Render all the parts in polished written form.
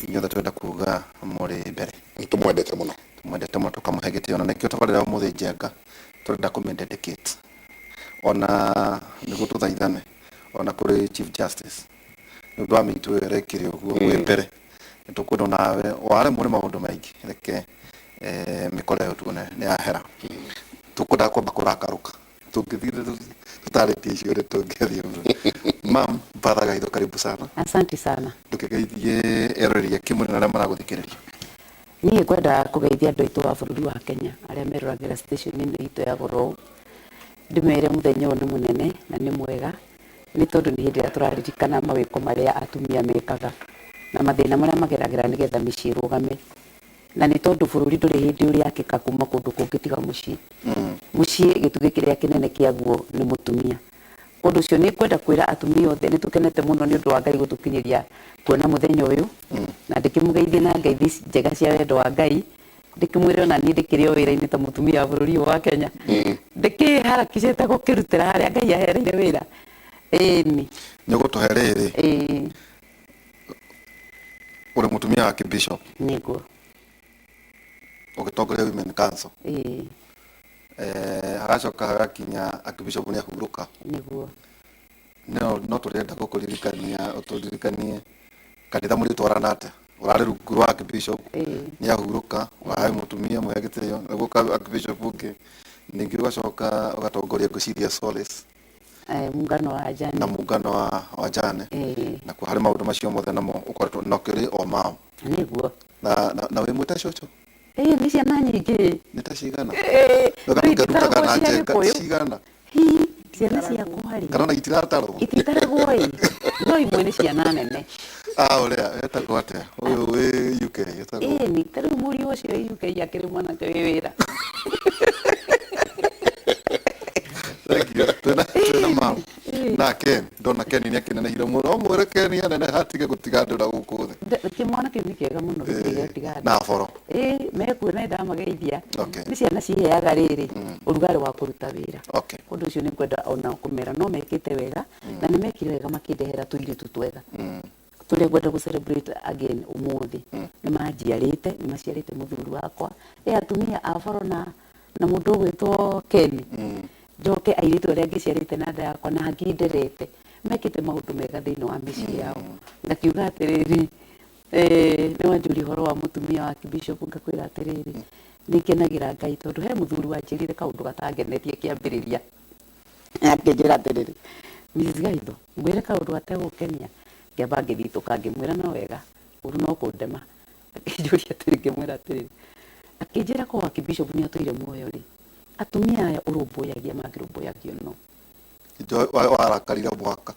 inyothe twenda kuga muri mbere tumwendete muno tukamuhe gitio na nikio tabarira umuthi Njenga turenda kumendedicate ona niguo tuthaithane ona kuri Chief Justice nundu wa mitu erekire uguo wi mbere tukwenda nawe ware muri maundu maingi reke mikore yo tuone ni ahera tukwenda kwamba kurakaruka tukithire tutaritie icio ri tungithie mam Father Gaitho karibu sana. Asante sana. Tukigeithie eroreria kimwe na aria maraguthikiriria. Niĩ kwenda kũgeithia andũ aitũ a bũrũri wa Kenya arĩa meroragĩra station-inĩ itũ ya Goro ndĩmere mũthenya ũyũ nĩ mũnene na nĩ mwega nĩ tondũ nĩ hĩndĩ ĩrĩa tũraririkana mawĩko marĩa atumia mekaga na mathĩna marĩa mageragĩra nĩgetha mĩciĩ ĩrũgame na nĩ tondũ bũrũri ndũrĩ hĩndĩ ũrĩakĩka kuma kũndũ kũngĩ tiga mũciĩ. Mũciĩ gĩtugĩ kĩrĩa kĩnene kĩaguo nĩ mũtumia. Ũndũ ũcio nĩ kwenda kwĩra atumia othe nĩ tũkenete mũno nĩ ũndũ wa Ngai gũtũkinyĩria kuona mũthenya ũyũ na ndĩkĩmũgeithie na ngeithi njega cia wendo wa Ngai ndĩkĩmwĩre ona niĩ ndĩkĩrĩ o wĩra-inĩ ta mũtumia wa bũrũri ũyũ wa Kenya ndĩkĩharakicĩte gũkĩrutĩra harĩa Ngai ahereire wĩra. Ĩni nĩ gũtũhe rĩrĩ ũrĩ mũtumia wa kĩbishop nĩguo ũgĩtongoria Women Council hagacoka hagakinya akibishop nĩ ahurũka nĩguo no tũrenda gũkũririkania ũtũririkanie kanitha mũrĩtwarana atĩa ũrarĩ rungu rwa akibishop nĩ ahurũka warĩ mũtumia mũhe gĩtĩo nĩguo akibishop ũngĩ ningĩ ũgacoka ũgatongoria ngũciria Solace muungano wa ajane na muungano wa ajane na kwa harĩ maũndũ macio mothe namo ũkoretwo na kĩrĩ o mao nĩguo na wĩ mwĩta cũcũ nĩ ciana nyingĩ nĩ ta cigana rutaga na Njenga cigana ciana ciakwa rĩ kana ona itiratarwo ititaragwo ĩ no imwe nĩ ciana nene ũrĩa etagwo atĩa ũyũ wĩ UK etagwo nĩ ta rĩu mũriũ ũcio wĩ UK akĩrĩ mwanake wĩ wĩra twĩna mam na Ken ndona Ken nĩ akĩnenehire mũno mwĩre Ken aneneha atige gũtiga andũ na gũkũ thĩ kĩmwana kĩu nĩ kĩega mũno gũtiga andũ na boro mekuo na ndamageithia nĩ ciana ciheaga rĩrĩ ũrugarĩ wa kũruta wĩra. Ũndũ ũcio nĩ kwenda ona kũmera no mekĩte wega na nĩ mekire wega makĩndehera tũirĩtu twega tũrĩa ngwenda gũ celebrate again ũmũthĩ nĩ manjiarĩte nĩ maciarĩte mũthuri wakwa atumia a boro na mũndũ ũgwĩtwo Ken njoke airĩtu arĩa ngĩciarĩte na nda yakwa na ngĩnderete mekĩte maũndũ mega thĩinĩ wa mĩciĩ yao ngakiuga atĩrĩrĩ nĩ wanjũria ũhoro wa mũtumia wa kibishop ngakwĩra atĩrĩrĩ nĩ kenagĩra Ngai tondũ he mũthuri wanjĩrire kaũndũ gatangenetie kĩambĩrĩria akĩnjĩra atĩrĩrĩ Mrs. Gaitho mwĩre kaũndũ gategũkenia ngĩamba ngĩthitũka ngĩmwĩra no wega ũru no kũndema akĩnjũria atĩrĩ ngĩmwĩra atĩrĩrĩ akĩnjĩra ko wa kibishop nĩ atũire muoyo rĩ atumia aya ũrũmbũyagia mangĩrũmbũyagio no warakarire mwaka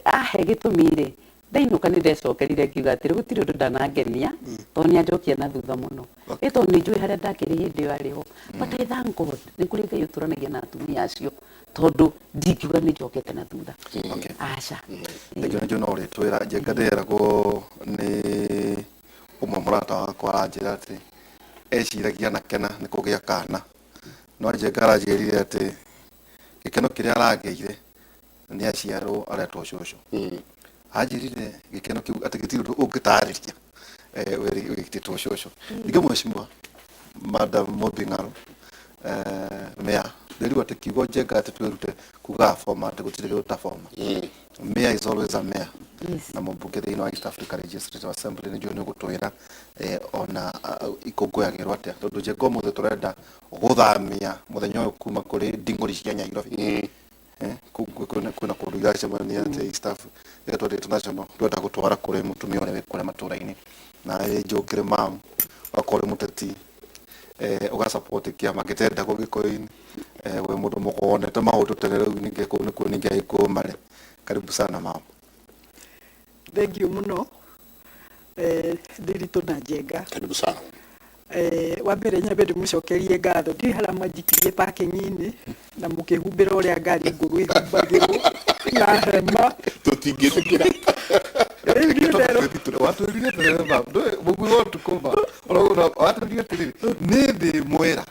ahe gĩtũmi rĩ ndainũka nĩ ndecokerire ngiuga atĩrĩ gũtirĩ ũndũ ndanangenia tondũ nĩ anjokia na thutha mũno tondũ nĩ njũĩ harĩa ndakĩrĩ hĩndĩ ĩyo arĩho but I thank God nĩ kũrĩ Ngai ũtũranagia na atumia acio tondũ ndingiuga nĩ njokete na thutha aca nĩkĩo no ũrĩtwĩra Njenga ndĩragwo nĩ ũmwe mũrata wakwa aranjĩra atĩ eciragia nakena nĩ kũgĩa kana no Njenga aranjĩrire atĩ gĩkeno kĩrĩa aragĩire nĩ aciarwo aretwo cũcũ anjĩrire gĩkeno kĩu atĩ gĩtirĩ ũndũ ũngĩtarĩria wĩgĩtĩtwo cũcũ ningĩ mheshimiwa Madam Mobing'aro Mayor ndĩrĩu atĩ kiugo Njenga atĩ twĩrute kuga format gũtirĩ gĩũta format Mayor is always a mayor na mũmbunge thĩinĩ wa East Africa Legislative Assembly nĩ njũĩ nĩ gũtwĩra ona ikũngũyagĩrwo atĩa tondũ Njenga ũmũthĩ tũrenda gũthamia mũthenya ũyũ kuma kũrĩ nding'ũri cia Nairobi kwĩna kũndũ iracemania atĩ East Africa International twenda gũtwara kũrĩ mũtumia ũrĩa wĩ kũrĩa matũũra-inĩ na njũkĩrĩ mam wakorwo mũteti ũgasupport kĩama gĩtendagwo gĩkũyũ-inĩ wĩ mũndũ mũkonete maũndũ tene rĩu ningĩ kũu nĩkuo ningĩ agĩkũyũ marĩ karibu sana mam. Thank you muno Ndiritu na Njenga karibu sana wa mbere nyabe ndimucokerie ngatho ndi hala mwanjikirie parking-ini na mukihumbira uria ngari nguru ihumbagirwo na hema tutingĩtĩkĩra watwĩrire dereva mũgui wa tukuma watwĩrire atĩrĩrĩ nĩ ndĩ mwĩra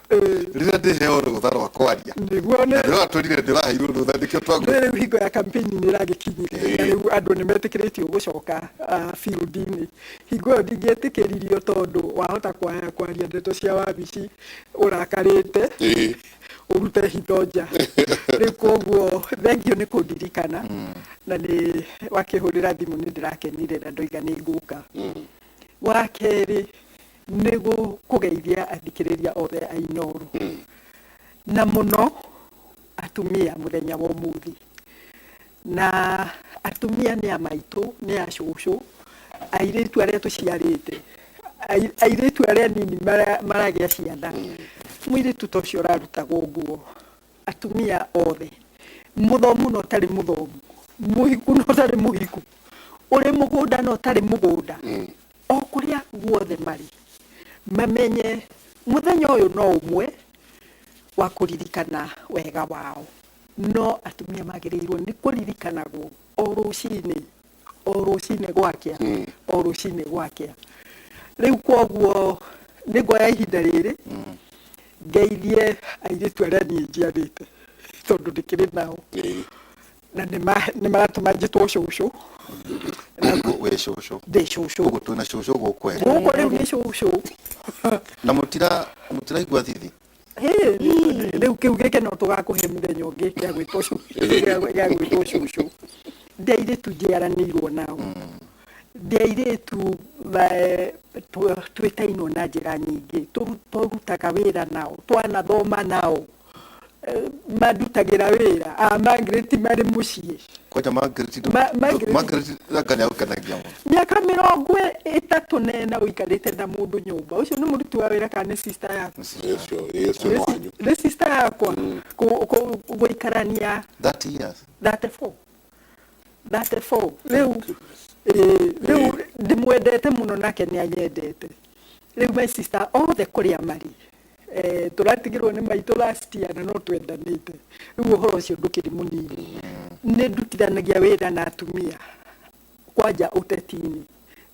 rĩrĩa ndĩheo rũtha rwa kwaria rĩrĩa watwĩrire ndĩraheirwo rũtha nĩkĩo rĩu hingo ya kampeni nĩ ĩragĩkinyire na rĩu andũ nĩ metĩkĩrĩtio gũcoka field-inĩ. Hingo ĩyo ndingĩetĩkĩririo tondũ wahota kwaria ndeto cia wabici ũrakarĩte urute hitho nja rĩu koguo thengio nĩ kũndirikana na nĩ wakĩhũrĩra thimũ nĩ ndĩrakenire na ndoiga nĩ ngũka. Wa kerĩ nĩ kũgeithia athikĩrĩria othe a Inooro na mũno atumia mũthenya wa ũmũthĩ, na atumia nĩ a maitũ nĩ a cũcũ airĩtu arĩa tũciarĩte airĩtu arĩa nini maragĩa ciana mũirĩtu ta ũcio ũrarutagwo nguo, atumia othe mũthomu na ũtarĩ mũthomu, mũhiku na ũtarĩ mũhiku, ũrĩ mũgũnda na ũtarĩ mũgũnda, o kũrĩa guothe marĩ mamenye mũthenya ũyũ no ũmwe wa kũririkana wega wao, no atumia magĩrĩirwo nĩ kũririkanagwo o rũcinĩ gwakĩa o rũcinĩ gwakĩa. Rĩu koguo nĩ ngoya ihinda rĩrĩ ngeithie airĩtu arĩa niĩ njiarĩte tondũ ndĩkĩrĩ nao na nĩ maratũma njĩtwo cũcũ. wĩ cũcũ Ndĩ cũcũ ũguo twĩna cũcũ gũkũ gũkũ rĩu nĩ cũcũ na mũtiraigua thithi rĩu kĩu gĩkĩ no tũgakũhe mũthenya ũngĩ gĩa gwĩtwo cũcũ. Ndĩ airĩtu njiaranĩirwo nao, ndĩ airĩtu twĩtainwo na njĩra nyingĩ, tũrutaga wĩra nao, twanathoma nao, mandutagĩra wĩra Margaret marĩ mũciĩ. Kwaja Margaret akanyaukenagia mũno mĩaka 30 ũikarĩte na mũndũ nyũmba, ũcio nĩ mũruti wa wĩra kana nĩ sister yakwa? Nĩ sister yakwa gũikarania 34 rĩu ndĩmwendete mũno nake nĩ anyendete. Rĩu my sister othe kũrĩa marĩ tũratigĩrwo nĩ maitũ last year na no twendanĩte. Rĩu ũhoro ũcio ndũkĩrĩ mũnini, nĩ ndutithanagia wĩra na atumia kwanja ũteti-inĩ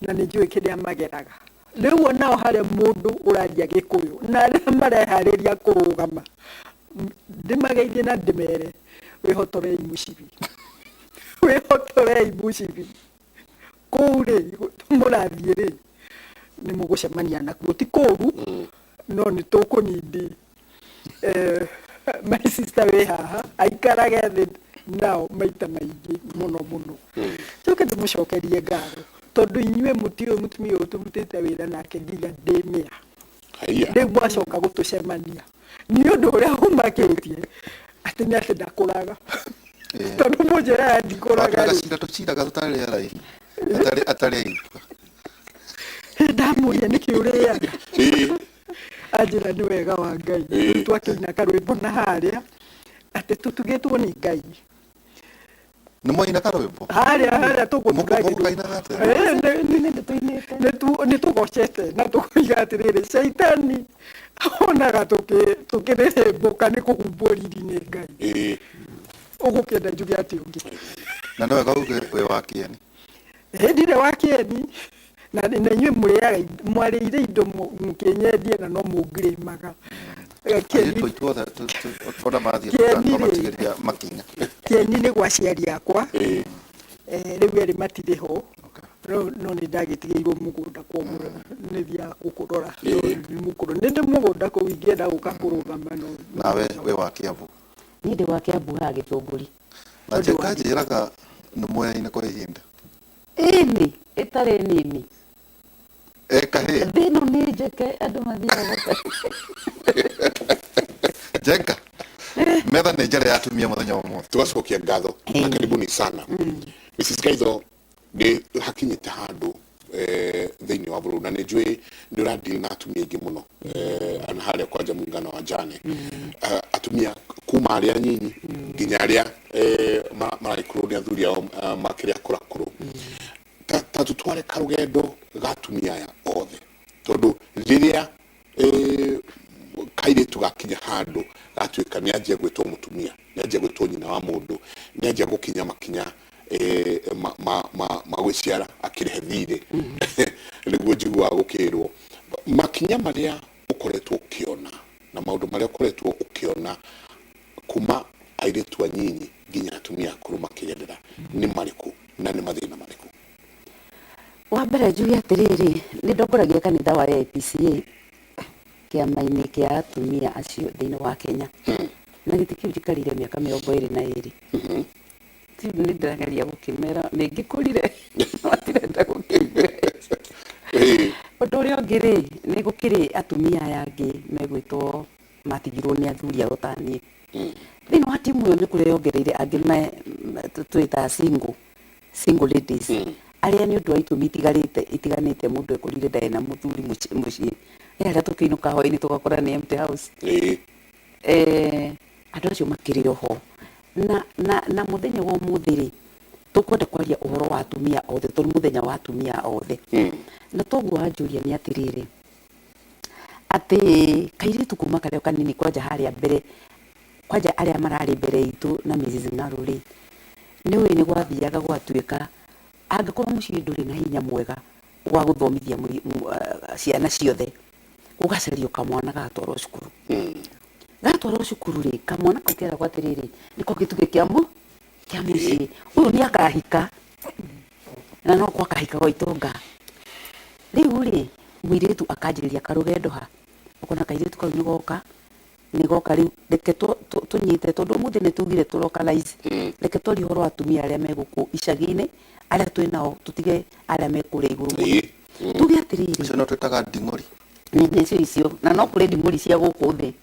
na nĩ njũĩ kĩrĩa mageraga. Rĩu onao harĩa mũndũ ũraria Gĩkũyũ na arĩa mareharĩria kũrũgama ndĩmageithie na ndĩmere wĩhotorei mũcibi wĩhotorei mũcibi kũu rĩ mũrathiĩ rĩ nĩ mũgũcemania nakuo ti kũru no nĩ tũkũnindi. My sister wĩ haha aikarage thĩ nao maita maingĩ mũno mũno. Njoke ndĩmũcokerie ngatho tondũ inyuĩ mũtiũĩ mũtumia ũyũ tũrutĩte wĩra nake nginya ndĩmĩa rĩu mwacoka gũtũcemania nĩ ũndũ ũrĩa ũmakĩtie atĩ nĩ atĩ ndakũraga tondũ mũnjĩra ndikũraga tũciraga tũtarĩ araihu atarĩ aigua ndamũria nĩkĩ ũrĩaga anjĩra nĩ wega wa Ngai. Twakĩina karwĩmbo na harĩa atĩ tũtugĩtwo nĩ Ngai. Nĩ mwaina karwĩmbo harĩa tũgũtugagĩrwo nĩ tũgocete na tũkoiga atĩrĩrĩ caitani onaga tũkĩrĩmbũka nĩ kũhumbwo riri nĩ Ngai. Ũgũkĩenda njuge atĩ ũngĩ na nĩ wega uge wĩ wa kĩeni ndirĩ wa kĩeni na inyuĩ mwarĩire indo mũkĩnyendie na no mũngĩrĩmaga kĩeni nĩ gwa ciari akwa rĩu erĩ matirĩ ho no nĩ ndagĩtigĩirwo mũgũnda koguo nĩ thia gũkũrora nĩ ndĩ mũgũnda kũu ingĩenda gũka kũrũgama no. Nawe wĩ wa Kiambu? Niĩ ndĩ wa Kiambu haha Gĩtũngũri. Na njĩraga nĩ muoyaine kwa ihinda ĩni ĩtarĩ nini kahĩ thĩno nĩ njeke andũ mathiaga Jenga metha nĩ njĩra ya atumia mũthenya ũmwe. Tugacokia ngatho na karibuni sana. Mrs. Gaitho nĩ hakinyĩte handũ thĩinĩ wa bũrũri na nĩ njũĩ nĩ ũradili na atumia aingĩ mũno ana harĩa kwanja mũngano wa Jane atumia kuma arĩa nyinyi nginya arĩa maragĩkorwo nĩ athuri ao makĩrĩa kũrakũrũ. Ta tutware karũgendo ga atumia aya othe tondũ rĩrĩa kaire tugakinya handu atuika ni aje gwitwo mutumia ni aje gwitwo nyina wa mundu ni aje gukinya makinya magwiciara akirehe thire niguo njigua gukirwo makinya maria ukoretwo ukiona na maundu maria ukoretwo ukiona kuma airetu anyinyi nginya atumia akuru makigendera ni mariku na ni mathina mariku? Wa mbere njuge atiriri ni ndongoragia kanitha wa APCA kiama-ini kia atumia acio thiini wa Kenya na giti kiu jikarire miaka 22 ti ni ndirageria gukimera ningikurire matirenda gukimera undu uria ungi ri ni gukiri atumia yangi megwitwo matigirwo ni athuri ao tani thiini wa timu yo ni kureyongereire angi twita single ladies aria ni undu wa itumi itiganite mundu ekurire ndari na muthuri mucii aria tukiinuka hwaini tugakora ni empty house andu acio makiri oho na muthenya wa umuthiri tukwenda kwaria uhoro wa atumia othe turi muthenya wa atumia othe na toguo anjuria ni atiriri ati kairitu kuma kario kanini kwanja haria mbere kwanja aria marari mbere itu na Mrs. Ngaruri niwe ni gwathiaga gwatuika angikorwo mucii nduri na hinya mwega wa guthomithia ciana ciothe ugacario kamwana gatwarwo cukuru gatwarwo cukuru ri kamwana kakera gwatiriri niko gituge kia mucii uyu ni akahika na no kwa kahika gwa itonga riu ri muiritu akanjiriria karugendo ha ukona kairitu kau nigoka riu reke tunyite tondu muthi ni tugire tu localize reke tori horo atumia aria meguku icagi-ini aria twinao tutige aria mekure iguru tuge atiriri icio no twitaga nding'ori nicio icio na no kuri nding'ori cia guku thi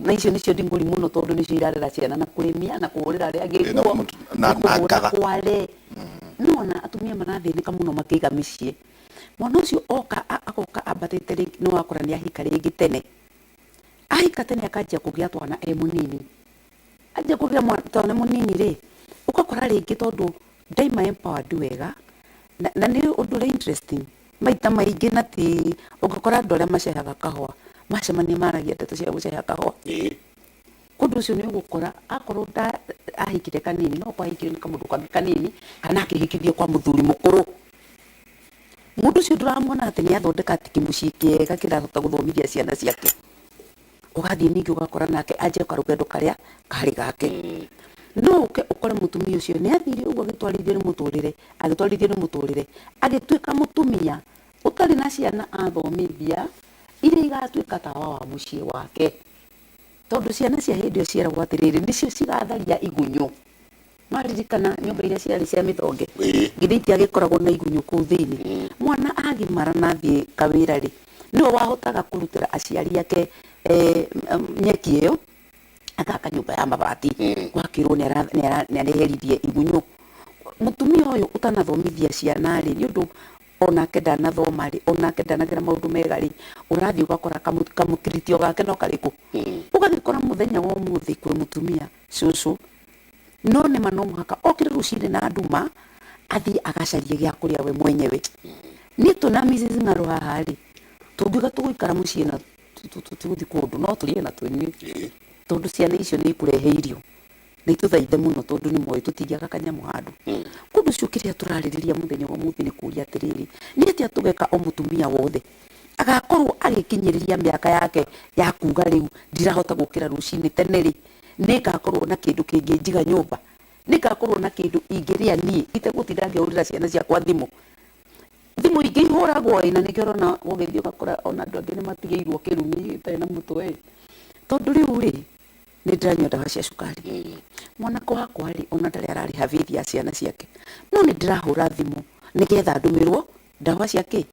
na icio nicio nding'ori muno tondu nicio irarera ciana na kurimia na kuhurira aria angi nguo na ngaga kware nona atumia marathinika muno makiiga micii mwana ucio agoka ambatite ringi no akora ni ahika ringi tene ahika tene akanjia kugia twana munini anjia kugia twana munini ri ukakora ringi tondu daima empowered wega na ni undu interesting maita maingi na ti ugakora andu aria macehaga kahua macemania maragia ndeto cia guceha kahua kundu ucio ni ugukora akorwo ahikire kanini no kwahikire ni kamundu kanini kana akihikithio kwa muthuri mukuru mundu ucio nduramwona ati ni athondeka tiki mucii kiega kirahota guthomithia ciana ciake ugathie ningi ugakora nake anjia karugendo karia kari gake no ukore mutumia ucio ni athire uguo agitwarithio ni muturire agituika mutumia utari na ciana athomithia iria igatuika tawa wa mucii wake tondu ciana cia hindi ciaragwo atiriri nicio cigatharia igunyu maririkana nyumba iria ciarĩ cia mĩthonge githiti agikoragwo na igunyu kuu thiini mwana agimara na thie kawira ri no wahotaga kurutira aciari ake nyeki iyo akaka nyumba ya mabati gwakirwo ni areheririe igunyu mutumia uyu utanathomithia ciana ri ni undu onake ndanathoma ri onake ndanagira maundu mega ri urathi ugakora kamutiritio gake no kariku ugagikora muthenya wa umuthi kwi mutumia cucu no ni mano muhaka okire rucini na nduma athi agacarie gia kuria we mwenyewe ni tuna Mrs. Ngaru haha ri tungiuga tuguikara mucii na tuthi kundu no turie na twini tondu ciana icio ni ikureheirio ni tuthaithe muno tondu ni moyo tutingiaga kanyamu handu kundu cio kiria turaririria muthenya wa muthi ni kuria atiriri ni atia tugeka o mutumia wothe agakorwo agikinyiriria miaka yake ya kuga riu ndirahota gukira rucini tene ri ningakorwo na kindu kingi njiga nyumba ningakorwo na kindu ingiria nie itegutinda ngihurira ciana ciakwa thimu ingi ihuragwo ina nikio na ugithio gakora ona andu angi ni matigeirwo kirumi itai na mutwe tondu riu ri ni ndiranyua ndawa cia cukari mwanake wakwa ri ona ndari ararihafithia ciana ciake no ni ndirahura thimu nigetha ndumirwo ndawa ciake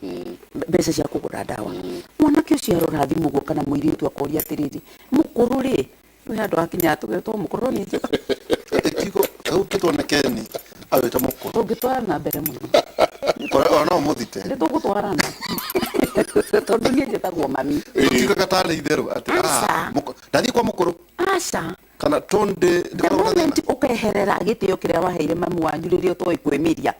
mbeca cia kugura ndawa mwanake ucio arora thimu guo kana muiritu akoria atiriri mukuru ri twi handu hakinya tugetwo mukuru ni njega kiko au kitwa na keni awita mukuru tugitwara na mbere muno ona muthite ndi tugutwarana tondu ni njitagwo mami kiko katari itheru ati ndathi kwa mukuru aca kana tonde ndikona ukeherera gitio kiria waheire mamu wanyu ririo toi kwimiria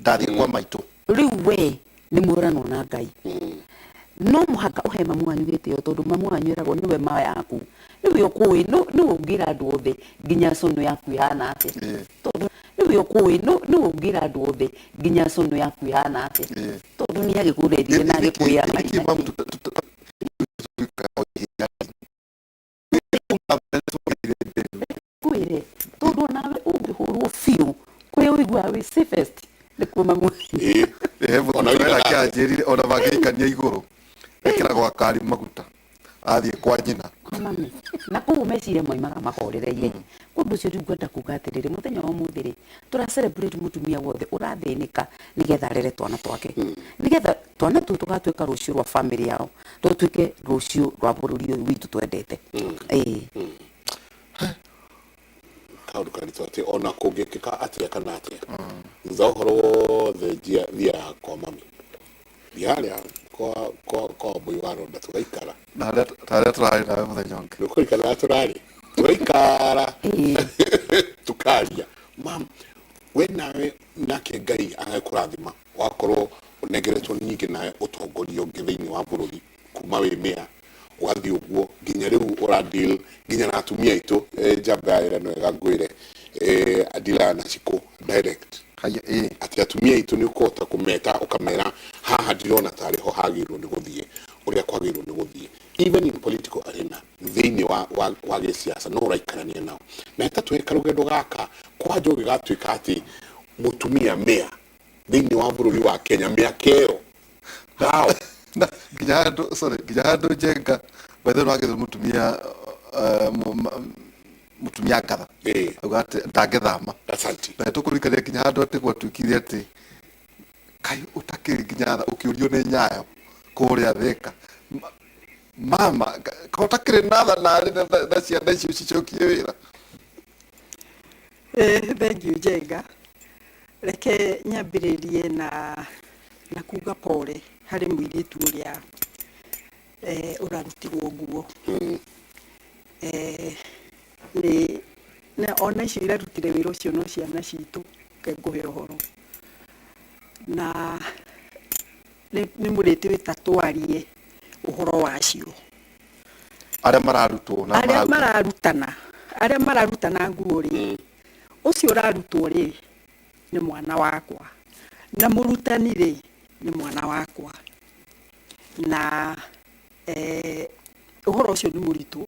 ndathi kwa maitu riu we ni murano na Ngai no muhaka uhe mamu wanyu gitio tondu mamu wanyu erago niwe ma yaku niwe ukui no ugira andu othe nginya cono yaku ihana ati tondu niwe ukui no ugira andu othe nginya cono yaku ihana ati tondu ni agikurerie na agikuya kwire tondu nawe ungihurwo fiu kwe uigua wi safest ni kwa mamu ona wira kianjirire ona magikania iguru ekira gwa kari maguta athie kwa nyina mami na kuu meciria moimaga mahorereire kundu cio riu ngwenda kuga atiriri muthenya wa muthiri tura celebrate mutumia wothe urathinika nigetha rere twana twake nigetha twana tu tugatuika rucio rwa family yao tutuike rucio rwa bururi witu twendete kaundu kanitwa ati ona kungikika atia kana atia thutha uhoro wothe thia kwa mami thiaria kwa boy waronda tugaikara taria turari nawe muthenya ungi nukurikana turari tugaikara tukaria mam we nawe nake Ngai agakurathima wakorwo unegeretwo nyingi nawe utongoria ungi thiini wa bururi kuma wi mea wathi uguo nginya riu uradil nginya na atumia itu jabaira no egagwire adila na chiko direct ati atumia itu ni ukota kumeta ukamera haha ndirona tariho hagirwo ni guthie uria kwagirwo ni guthie even in political arena thiini wa gisiasa no uraikarania nao na tatweka rugendo gaka kwa njogi gatwika ati mutumia mea thiini wa bururi wa Kenya mea kero how na gijado jenga whether no agithe mutumia ngatha agate ndangethama asante na tukurikania kinya handu ati gwatukirie ati kai utakiri kinya tha ukiurio ni nyayo kuria thika mama ka utakiri natha na ciana icio cicokie wira thank you Jenga reke nyambiririe na kuga pole hari mwiritu uria urarutirwo nguo na ona icio irarutire wira ucio no ciana citu nguhe uhoro na ni muriti witatwarie uhoro wacio aria mararutwo na aria mararutana nguo ri ucio urarutwo ri ni mwana wakwa na murutani ri ni mwana wakwa na uhoro ucio ni muritu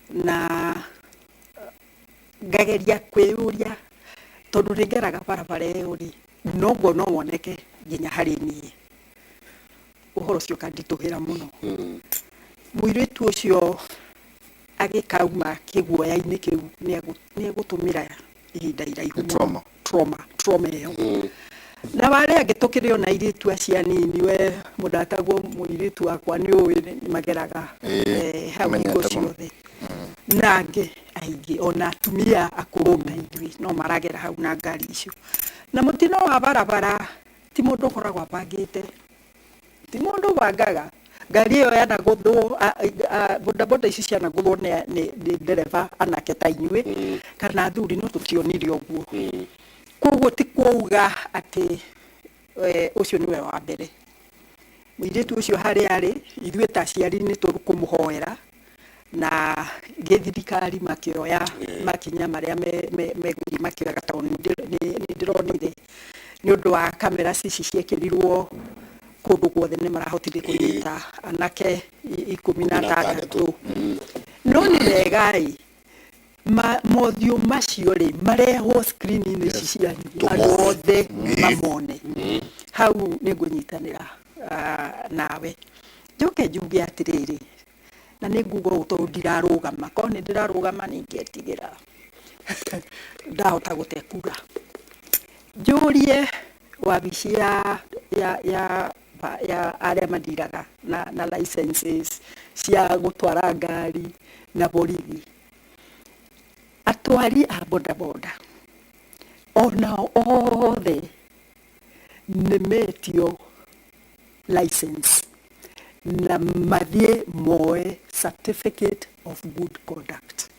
na ngageria kwiyuria tondu ringeraga barabara iyo ri noguo no woneke nginya hari nie uhoro ucio kandituhira muno muiritu ucio agikauma kiguoya-ini kiu ni egutumira ihinda iraihu trauma iyo na wale agitukire ona iritu acia nini we mudatagwo muiritu akwa ni uwi mageraga hau igo ciothe nange aingi ona atumia akuruna indui no maragera hau na ngari icio na mutino wa barabara ti mundu koragwo apangite ti mundu bangaga ngari iyo yana guthwo bodaboda ici ciana guthwo ni dereva anake ta inyui kana thuri no tutionire uguo koguo ti kuuga ati ucio niwe wa mbere mwiritu ucio hari ari ithuĩ ta aciari ni turukumuhoera na githirikari makioya makinya maria megũthiĩ makioyaga tondũ nĩ ndĩronire nĩ ũndũ wa kamera cici ciekĩrirwo kũndũ guothe nĩ marahotire kũnyita anake 16 no nĩ wega mothiũ macio rĩ marehwo screen-inĩ ici cia andũ othe mamone hau nĩ ngũnyitanĩra nawe njoke njuge atĩrĩrĩ na nĩ nguga ũũ tondũ ndirarũgama korwo nĩ ndĩrarũgama ningĩetigĩra ndahota gũte kura njũrie wabici ya arĩa mandiraga na licenses cia gũtwara ngari na borithi atwari a bodaboda onao othe nĩmetio license na mathie moe certificate of good conduct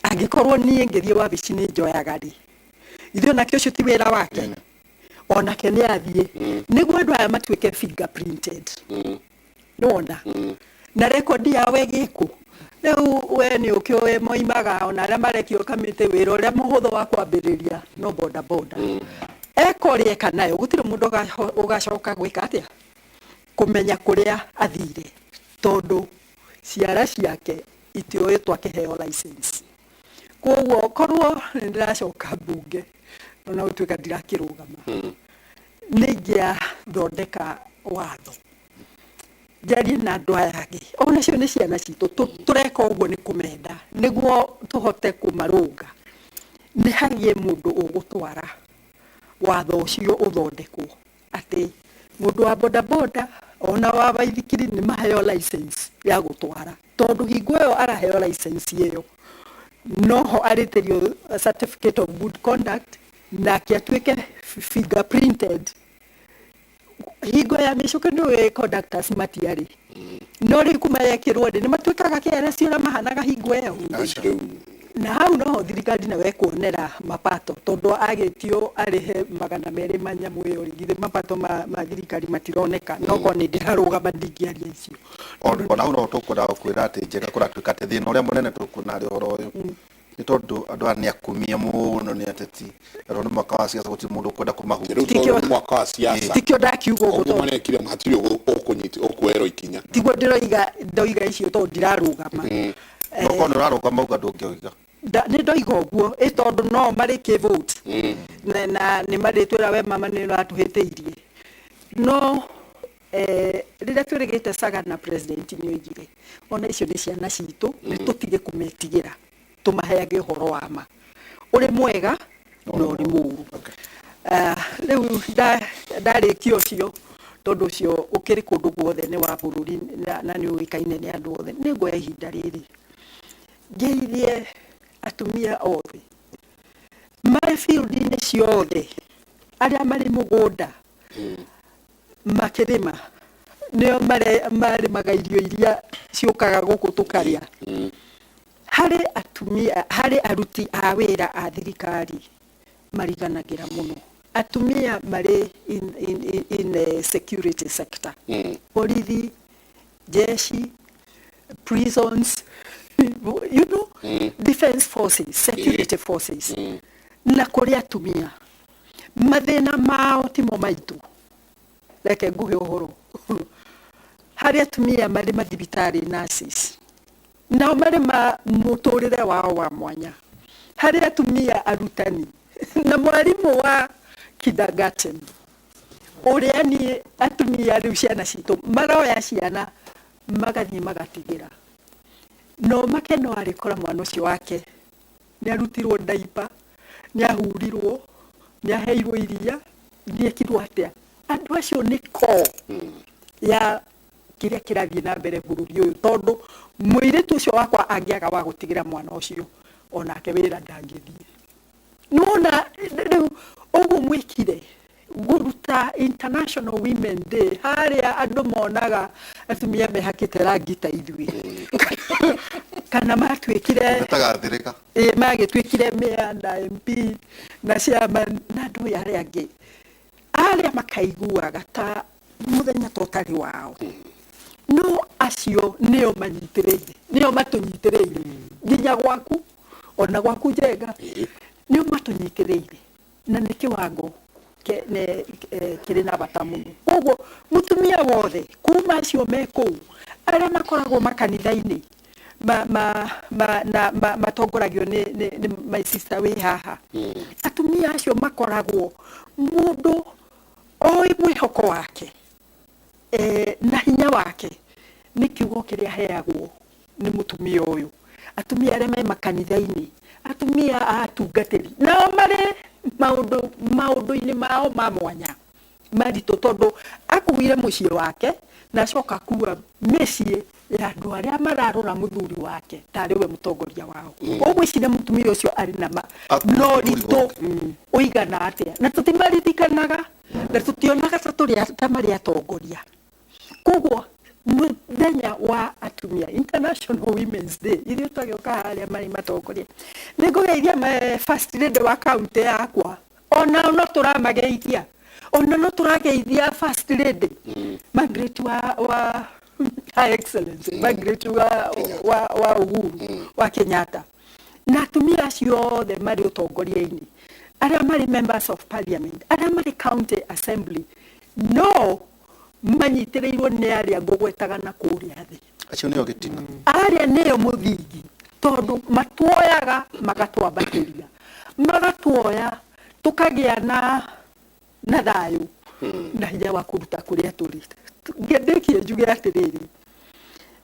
angikorwo nie ngithie wabici ni njoyaga ri ithuĩ onake ũcio ti wĩra wake ona kene athie niguo andu aya matuike fingerprinted nona na record yawe giku riu we ni ukioe moimaga ona aria marekio kamite wira uria muhutho wa kwambiriria no boda ekorie kanayo gutire mundu ugacoka gwika atia kumenya kuria athire tondu ciara ciake itioe twakiheo license koguo korwo ndiracoka bunge ona utuika ndirakirugama ningia thondeka watho jari na andu aya angi ona cio ni ciana citu tureka uguo ni kumenda niguo tuhote kumarunga ni hagie mundu ugutwara watho ucio uthondekwo ati mundu wa boda ona wa baithikiri ni maheo license ya gutwara tondu hingo yo araheo license iyo noho ariterio certificate of good conduct na kiatuike fingerprinted hingo ya micoke ni conductors matiari no ri kuma yekirwo ni matuikaga kiara ciora mahanaga hingo yo na hau no thirikari na wekuonera mapato tondu agitio arihe 200 manyamu yo rigire mapato ma thirikari matironeka no ko ni ndirarugama ndingiaria icio ona no tukwenda kwira ati njega kuratuika ati thina uria munene tukunari horo uyu ni tondu andu ani akumia muno ni ateti ero ni mwaka wa siasa guti mundu kwenda kumahutia tikio mwaka wa siasa tikio dakiugo guto mane kire matiri ukunyiti okuero ikinya tigwo ndoiga icio tondu ndirarugama no nurarugama uga ndungioiga ni ndoiga uguo tondu no marike vote na ni maritwira we mama ni ratuhitiirie no rĩrĩa twĩrĩgĩte Saga na president nĩ oigire ona icio nĩ ciana citũ nĩ tũtige kũmetigira tumaheage ũhoro wa ma uri mwega no uri mũru rĩu ndarĩkia ũcio tondu ũcio ũkĩrĩ kũndũ guothe nĩ wa bũrũri na nĩ ũĩkaine nĩ andũ othe nĩ ngoya ihinda rĩrĩ ngeithie atumia othe marĩ field-inĩ ciothe arĩa marĩ mũgũnda makirima nio marĩmaga irio iria ciũkaga gũkũ tukaria hari atumia hari aruti a wĩra a thirikari mariganagira muno atumia marĩ in security sector borithi jeshi prisons you know defense forces security forces na kuri atumia mathina mao timo maitu reke nguhe uhoro hari atumia marĩ mathibitari nurses nao marĩ muturire wao wa mwanya hari atumia arutani na mwarimu wa kindergarten uria ni atumia riu ciana citu maroya ciana magathie magatigira no makeno arikora mwana ucio wake ni arutirwo diaper ni ahurirwo ni aheirwo iria ni ekirwo atia andu acio ni ko ya kiria kirathie na mbere bururi uyu tondu muiritu ucio wakwa angiaga wa gutigira mwana ucio onake wira ndangithie nona riu ugu mwikire guruta International Women Day haria andu monaga atumia mehakite rangi ta ithui kana matwikire tagathirika magitwikire mea na MP na chairman na andu yari angi aria makaiguaga ta muthenya totari wao no acio nio manyitireire nio matunyitireire nginya gwaku ona gwaku njega nio matunyitireire na ni kiwango kiri na bata muno uguo mutumia wothe kuma acio mekou aria makoragwo makanitha-ini matongoragio ni my sister we haha atumia acio makoragwo mundu oi mwihoko wake na hinya wake ni kiugo kiria heagwo ni mutumia uyu atumia aria me makanitha-ini atumia atungatiri nao mari maundu-ini mao ma mwanya marito tondu akuire mucii wake na coka kuwa micii ya andu aria mararora muthuri wake tari we mutongoria wao ugwiciria mutumia ucio ari na no rito uigana atia na tutimaririkanaga na tutionaga ta mari atongoria koguo muthenya wa atumia International Women's Day irio tagioka haria mari matongoria ningugeithia first lady wa county yakwa ona no turamageithia ona no turageithia first lady Margaret wa Her Excellency Margaret wa Uhuru wa Kenyatta na atumia acio othe marĩ ũtongoria-inĩ arĩa marĩ members of parliament arĩa marĩ county assembly no manyitĩrĩirwo nĩ arĩa ngũgwetaga na kũrĩa thĩ acio nĩo gĩtina arĩa nĩo mũthingi tondũ matuoyaga magatwambatĩria magatuoya tukagĩa na thayũ na hinya wa kũruta kũrĩa tũrĩ ngĩndĩkie njuge atĩrĩrĩ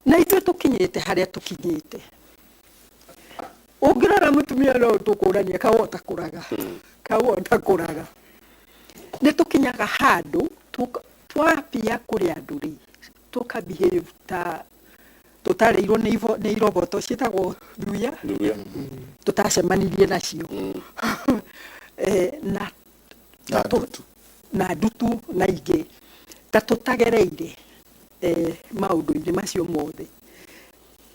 na ithuĩ tũkinyĩte harĩa tũkinyĩte ũngĩrora mũtumia no tũkũrania kawota kũraga nĩ tũkinyaga handũ twapia kũrĩ andũ rĩ tũkabehave ta tũtarĩirwo nĩ iroboto ciĩtagwo thuya tũtacemanirie nacio na ndutu na ingĩ ta tũtagereire maũndũ-inĩ macio mothe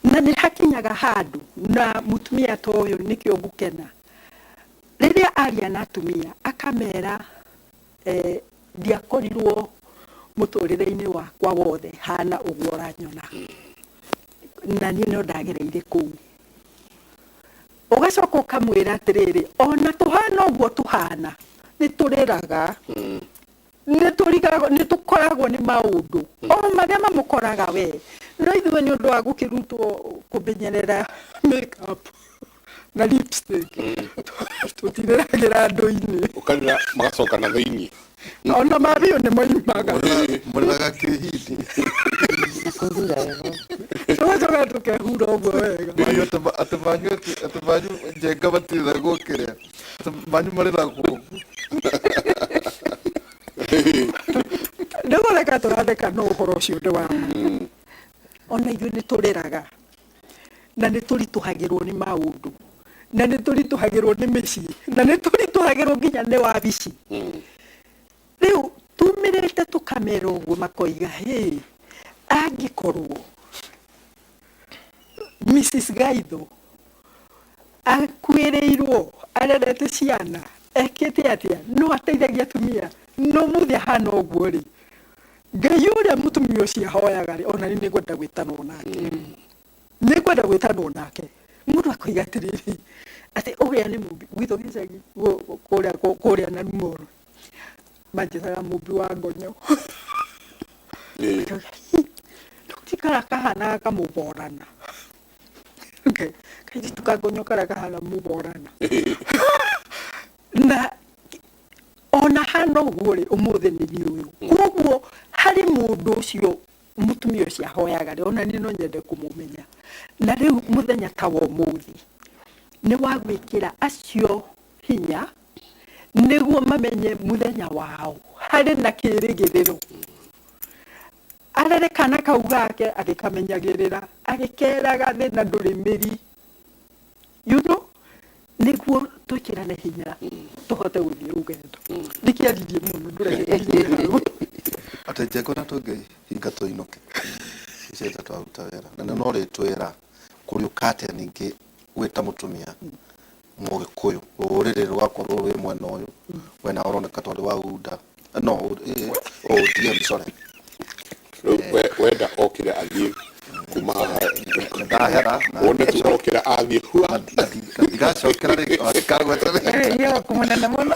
na nĩ hakinyaga handũ na mũtumia ta ũyũ nĩkĩo ngũkena rĩrĩa aria na atumia akamera ndiakorirwo mũtũrĩre-inĩ wakwa wothe hana ũguo ũranyona na niĩ no ndagereire kũu ũgacoka ũkamwĩra atĩrĩrĩ ona tũhana ũguo tũhana nĩ tũrĩraga nĩ tũkoragwo nĩ maũndũ o marĩa mamũkoraga we no ithuĩ nĩ ũndũ wa gũkĩrutwo kũmenyerera make up na lipstick tũtirĩragĩra andũ-inĩ ũkarĩra magacoka na thĩinĩ ona mabio nĩ moimaga mũrĩraga kĩhindi tũgacoka tũkehura ũguo wega atĩ banyu njenga matirĩra gũkĩrĩa banyu marĩragwo nĩgũreka tũratheka no ũhoro ũcio ndĩ wa ona ithuĩ nĩ tũrĩraga na nĩ tũritũhagĩrwo nĩ maũndũ na nĩ tũritũhagĩrwo nĩ mĩciĩ na nĩ tũritũhagĩrwo nginya nĩ wabici rĩu tumĩrĩte tũkamera ũguo makoiga angĩkorwo Mrs. Gaitho akuĩrĩirwo arerete ciana ekĩte atĩa no ateithagia atumia no mũthĩ ahana ũguo rĩ Ngai ũrĩa mũtumia ũcio ahoyaga rĩ ona nĩ ngwenda gwĩtanwo nake nĩngwenda gwĩtanwo nake mũndũ akoiga atĩrĩrĩ atĩ ũrĩa nĩ mũmbi gwitũ gĩcagi kũrĩa na Rumoro manjĩtaga mũmbi wa ngonyo tukikara kahana kamũborana kaithĩ tukangonyo kara kahana mũborana na ona hana ũguo rĩ ũmũthĩ nĩ niĩ ũyũ koguo harĩ mũndũ ũcio mũtumia ũcio ahoyaga rĩ ona niĩ no nyende kũmũmenya na rĩu mũthenya ta wa ũmũthĩ nĩ wa gwĩkĩra acio hinya nĩguo mamenye mũthenya wao harĩ na kĩĩrĩgĩrĩro arere kana kau gake agĩkamenyagĩrĩra agĩkeraga thĩ na ndũrĩmĩri nĩguo twĩkĩrane hinya tũhote gũthiĩ rũgendo ndĩkĩaririe mũno ndũregererie atĩ njeko na tũngĩhinga tũinũke iceta twaruta wĩra na no rĩtwĩra kũriũka atĩa ningĩ gwĩta mũtumia mũgĩkũyũ rũrĩrĩ rũgakorwo rwĩ mwena ũyũ wena ũroneka twarĩ wa UDA no ODM sorry wenda okĩre athiĩ kuma ndahera wone tu okĩra athiĩ hua ndigacokera rĩngĩ akagweta kumana mũno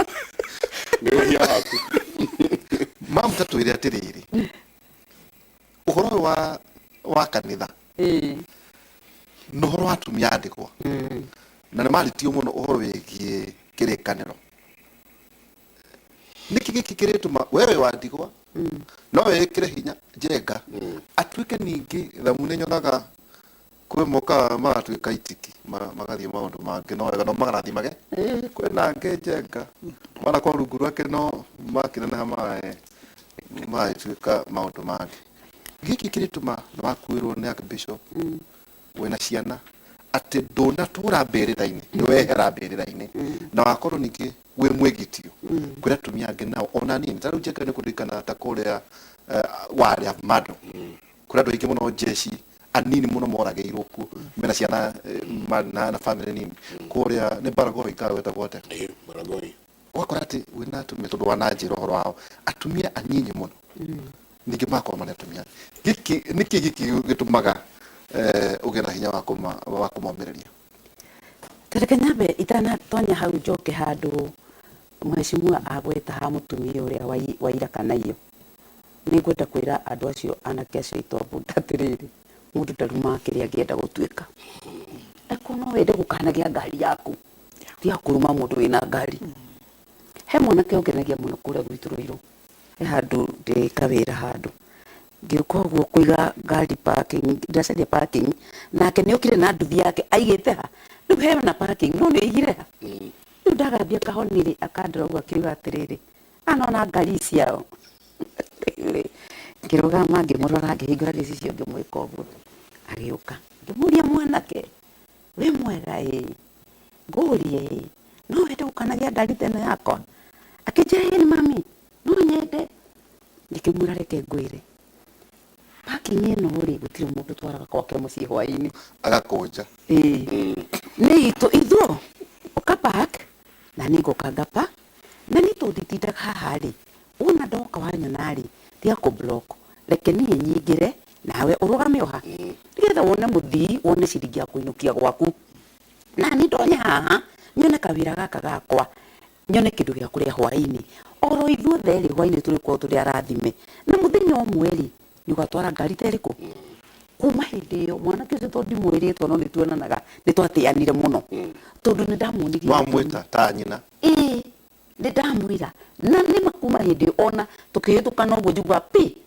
nĩ hinya waku mamu tatwĩre atĩrĩrĩ ũhoro wa kanitha nĩ ũhoro wa atumia andĩkwo na nĩ maritio mũno ũhoro wĩgiĩ kĩrĩkanĩro nĩkĩ gĩkĩ kĩrĩtũma wewe wandigwa no wĩkĩre hinya Njenga atuĩke ningĩ thamu nĩ nyonaga kwĩ moka magatuĩka itiki magathiĩ maũndũ mangĩ no wega no magarathimage kwĩna angĩ Njenga mana kwa rungu rwake no makĩneneha magatuĩka maũndũ mangĩ gĩkĩ kĩrĩtũma nĩ wakuĩrwo nĩ Archbishop wĩna ciana atĩ ndũnatũra mbĩrĩra-inĩ nĩ wehera mbĩrĩra-inĩ na wakorwo ningĩ wĩ mwĩgitio kwĩra atumia angĩ nao ona nini ta rĩu Njenga nĩ kũririkana ta kũrĩa warĩa mado kũrĩa andũ aingĩ mũno jeshi anini mũno moragĩirwo kuo mena ciana na family nini kũrĩa nĩ Baragoi kawe wetagwo atĩa Baragoi wakora ati wina atumia tondu wananjira uhoro wao atumia anyinyi muno ningi makorwo mari atumia niki gitumaga ugena hinya wa kumomereria Tereke nyambe itana tonya hau njoke handu mheshimiwa agweta ha mutumia uria waira kana iyo ni ngwenda kwira andu acio anake acio itombu tatiriri mundu ndaruma kiria angienda gutuika no wende gukanagia ngari yaku tia kuruma mundu wina ngari he mwanake ungenagia muno kuria gwitu Ruiru he handu ndi kawira handu ngiuka guo kuiga ngari parking ndacaria parking nake ni ukire na nduthi yake aigite ha riu he na parking no ni igire ha riu ndagambia kahonire akandira uguo akiuga atiriri anona ngari ciao ngirugama ngimurora ngihingura gicicio ngimwika uguo agiuka ngimuria mwanake we mwega ngurie no wende gukanagia ngari tene yakwa akijeni mami no nyende ndikimwira reke ngwire parking ino uri gutire mundu twaraga kwake mucii hwaini agakunja ni ithuo ukapark na ningo kangapa na ni tuthitindaga haha ri una ndoka wanyona ri tia ku block reke nie nyingire nawe urugame oha nigetha wone muthii wone ciringi ya kuinukia gwaku na ni ndonya haha nyone kawira gaka gakwa nyone kindu gya kuria hwaini oro ithuothe ri hwaini turi kwa turi arathime na muthenya umwe ri ni gatwara ngari teriku kuma hindi iyo mwanake ucio tondi mwiritwo no nituonanaga nitwatianire muno tondu ni ndamunirie wamwita ta nyina ni ndamwira na ni makuma hindi ona tukihituka uguo njugua pi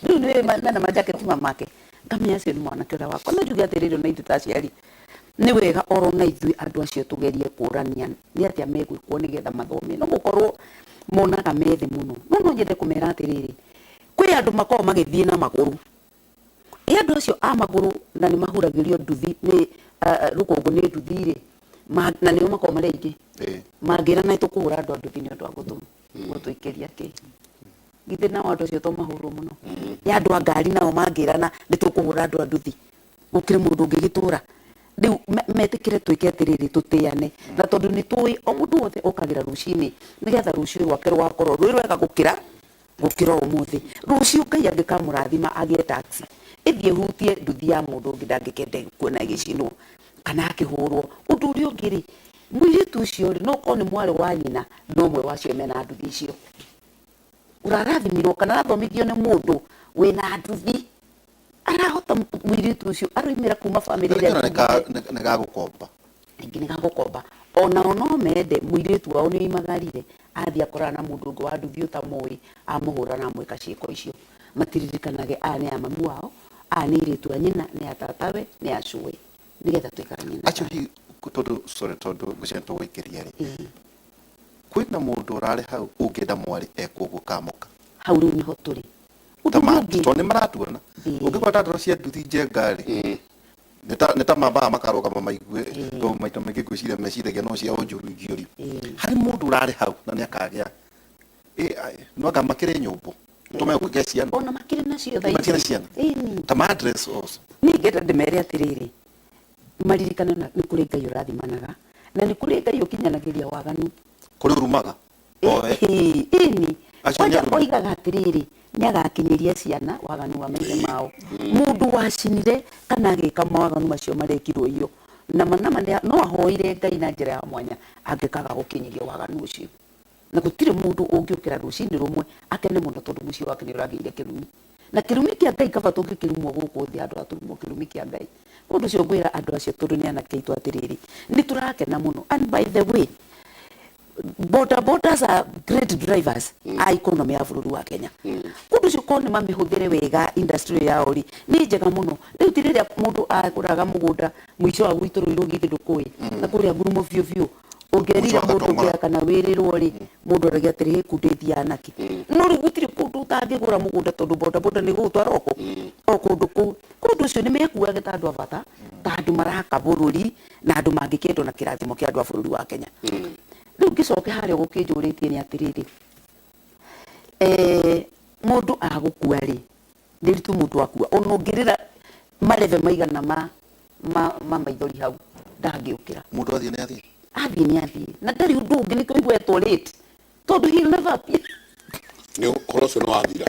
riu ni na majaketi mamake ngamenya acio ni mwanake uria wakwa no njuge atiriri na ithu ta aciari ni wega oro na ithui andu acio tugerie kurania ni atia megwikwo nigetha mathome no gukorwo monaga methi muno no nyende kumera atiriri kwi andu makorwo magithie na maguru andu acio a maguru na ni mahuragirio nduthi ni rukungu ni nduthi ri na nio makorwo mari aingi mangira na tukuhura andu nduthi ni andu gutuikeria ki githe na andu acio to mahuru muno ya andu a ngari nao mangirana ni tukuhura andu nduthi gukire mundu ungigitura riu metikire twike atiriri tutiane na tondu ni tui o mundu wothe ukagira rucini nigetha rucio rwake rwakorwo rwi rwega gukira umuthi rucio Ngai angikamurathima agie taxi ithie hutie nduthi ya mundu ungi ndangikende kuona igicinwo kana akihurwo undu uria ungiri mwiritu ucio ri no ko ni mwari wa nyina no mwe wacio mena nduthi icio urarathimirwo kana arathomithio ni mundu wina nduthi arahota mwiritu ucio aroimira kuma family ria negagukomba ingine gagukomba ona no mende mwiritu wao ni imagarire athia korana na mundu ungi wa nduthi utamui amuhura na mwika ciiko icio matiririkanaga ani ya mamu wao ani iritu anyina ni atatawe ni acui nigetha twikaranie acio hi tondu gucento wikiria ri kwina mundu urari hau ungenda mwari ekugukamuka hau riu niho turi to ni maratuona ungikota ndoro cia nduthi njengari nita mambaa makarugama maigue to maita maingi gwiciria meciragia no cia unjurugio ri hari mundu urari hau na ni akagia no anga makire nyumbu tume kuge ciana ona makire nacio thaini ta madress also ni ngenda ndimere atiriri maririkane ni kuri Ngai urathimanaga na ni kuri Ngai ukinyanagiria waganu kuri rumaga ni oja oigaga atiriri ni agakinyiria ciana waganu wa maithe mao mundu wacinire kana agika mawaganu macio marekirwo iyo nama no ahoire Ngai na njira ya mwanya angikaga gukinyiria waganu ucio na gutire mundu ungiukira rucini rumwe akene muno tondu mucio wake ni uragiire kirumi na kirumi kia Ngai kaba tungikirumwo guku thi andu aturumwo kirumi kia Ngai undu cio ngwira andu acio tondu ni anake itu atiriri ni turakena muno and by the way bodabodas are great drivers a economy ya bururi wa Kenya kundu cio kone mamihuthere wega industry ya ori ni njega muno riu tiriria mundu akuraga mugunda mwico wa gwitu Ruiru githi ndukui na kuria ngurumo vyo ungerira mundu ngia kana wirirwo ri mundu aragia atiri kundithia anake no riu gutiri kundu utangigura mugunda tondu bodaboda ni gutwara o kundu cio ni mekuaga ta andu abata ta andu maraka bururi na andu mangikendwo na kirathimo kia andu a bururi wa Kenya riu ngicoke haria gukinjuritie ni atiriri mundu agukua ri ndiritu mundu akua ona ngirira mareve maigana ma maithori hau ndangiukira mundu athie ni athie athie na ndari undu ungi ni kuigwetwo late tondu he'll never appear. Ni horoso no athira.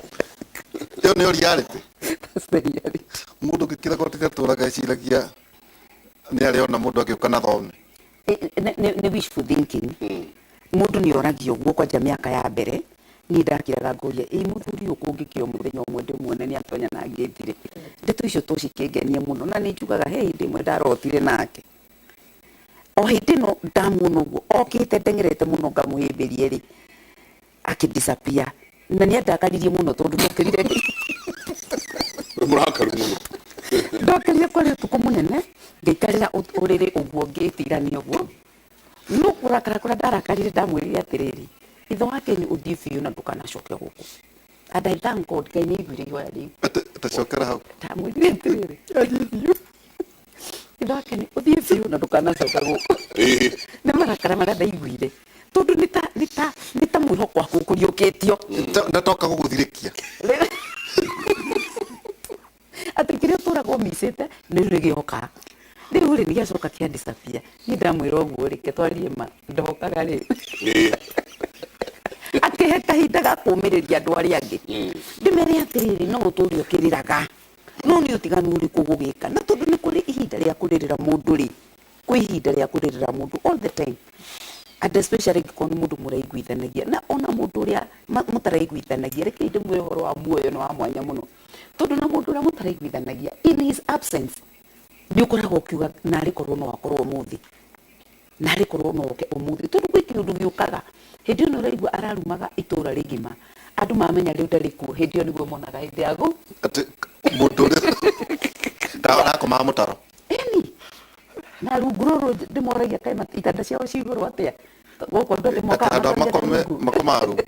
Yo ni reality. That's the reality. Mundu gikira kotire turaga iciragia ni ariona mundu akiuka na thome. Ni wishful thinking. Mundu ni oragio guo kwa miaka ya mbere ni ndakiraga nguria muthuri ukungikio muthenya umwe ndimwone ni atonya na ngithire ndeto icio tucikengenia muno na ni njugaga hindi imwe ndarotire nake o hindi no ndamuona uguo okite ndengerete muno ngamuhimbirie ri akidisappear na ni ndakaririe muno tondu ndokirire Murakaru muno ndokirire kwa tuko munene ngeikarira uriri uguo ngitirania uguo no kurakara ndarakarire ndamwirire atiriri itho wake ni uthii na ndukanacoke guku and I thank God Ngai nĩ aiguire ihoya rĩu atacokera hau ndamwĩrire atĩrĩrĩ athiĩ itho wake nĩ ũthiĩ biũ na ndũkanacoka guku nĩ marakara marĩa ndaiguire tondu nĩ ta mwĩhoko waku ũkũriũkĩtio ndatoka gũgũthirĩkia atĩ kĩrĩa ũtũraga ũmicĩte nĩ rĩgĩoka rĩu rĩ nĩgĩacoka kĩa disappear niĩ ndamwĩra ũguo rĩke twarie ma ndokaga rĩ akihe kahinda ga kũmĩrĩria andũ arĩa angĩ ndĩmere atĩrĩrĩ no ũtũũri ũkĩrĩraga no nĩ ũtiganu ũrĩkũ gũgĩka na tondũ nĩ kũrĩ ihinda rĩa kũrĩrĩra mũndũ rĩ kwĩ ihinda rĩa kũrĩrĩra mũndũ all the time and especially angĩkorwo nĩ mũndũ mũraiguithanagia na ona mũndũ ũrĩa mũtaraiguithanagia reke ndĩmwĩre ũhoro wa muoyo nĩ wa mwanya mũno tondũ na mũndũ ũrĩa mũtaraiguithanagia in his absence nĩ ũkoragwo ũkiuga narĩ korwo no akorwo ũmũthĩ narĩ korwo no oke ũmũthĩ tondũ gwĩ kĩũndũ gĩũkaga hĩndĩ ĩyo nĩ ũraigua ararumaga itũũra rĩgima andũ mamenya rĩu ndarĩ kuo hĩndĩ ĩyo nĩguo monaga hĩndĩ ya atĩ mũndũ ũrĩa ndawa nakomaga mũtaro ĩni na rungu rũrũ ndĩmoragia kaĩ itanda ciao ciigũrũ atĩa gũkũ andũ andũ makomaga rungu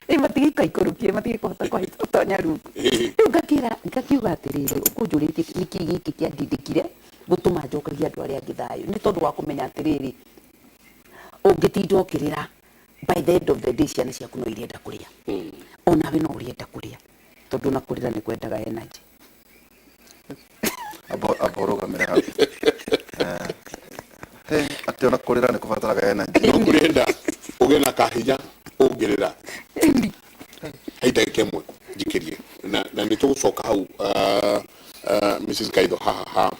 matigĩikaikũrũkie matigĩkũhota kũtonya rungu rĩu ngakiuga atĩrĩrĩ ũkũnjũrĩtie nĩkĩ gĩkĩ kĩandindĩkire gũtũma njokagia andũ arĩa angĩ thayũ nĩ tondũ wa kũmenya atĩrĩrĩ ũngĩtinda ũkĩrĩra by the end of the day ciana ciaku no irenda kũrĩa onawe no ũrĩenda kũrĩa tondũ na kũrĩra nĩ kwendaga energy aborũgamĩre hau atĩ ona kũrĩra nĩ kũbataraga energy no kũrĩenda ũgĩe na kahinya ũngĩrĩra haitagĩka ĩmwe njikĩrie na nĩ tũgũcoka hau Mrs. Kaitho haha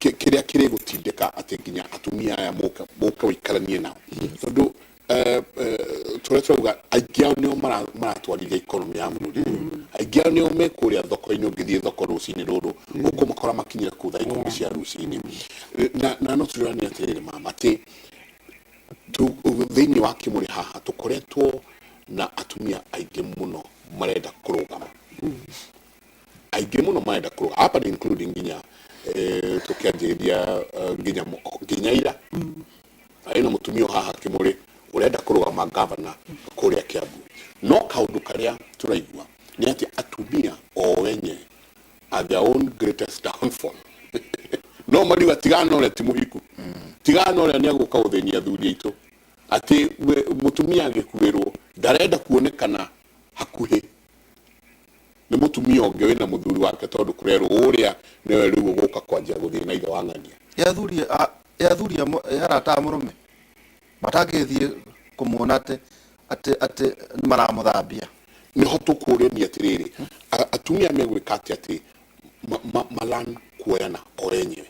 kĩrĩa kĩrĩ gũtindĩka atĩ nginya atumia aya mũka ũikaranie nao tondũ tũrĩa turauga aingĩ ao nĩo maratwarithia ikonomi ya bũrũri aingĩ ao nĩo me kũrĩa thoko-inĩ ũngĩthiĩ thoko rũcinĩ rũrũ ũkũmakora makinyĩra kũu thaa ikũmi cia rũcinĩ na no tũrĩrania atĩrĩrĩ mama atĩ thĩinĩ wa kĩmũrĩ haha tũkoretwo na atumia aingĩ mũno marenda kũrũgama aingĩ mũno marenda kũrũgama hapa ni including nginya tukianjĩrĩria nginya ira aina mũtumia haha kĩmũrĩ urenda kũrũgama gavana kũrĩa Kiambu no kaũndũ karĩa tũraigua nĩ atĩ atumia o wenye are their own greatest downfall no mariuga tigana ũrĩa ti mũhiku tigana ũrĩa nĩ agũka gũthĩnia athuri aitũ atĩ mũtumia agĩkuĩrwo ndarenda kuonekana hakuhĩ nĩ mũtumia ũngĩ wĩna mũthuri wake tondũ kũrerwo ũrĩa nĩwe rĩu ũgũka kwanjia gũthiĩ na ithe wa ng'ania yathuri arata a mũrũme matangĩthiĩ kũmuona atĩ maramũthambia nĩho tũkũũrĩria atĩrĩrĩ atumia megwĩka atĩ malan kuoyana o enyewe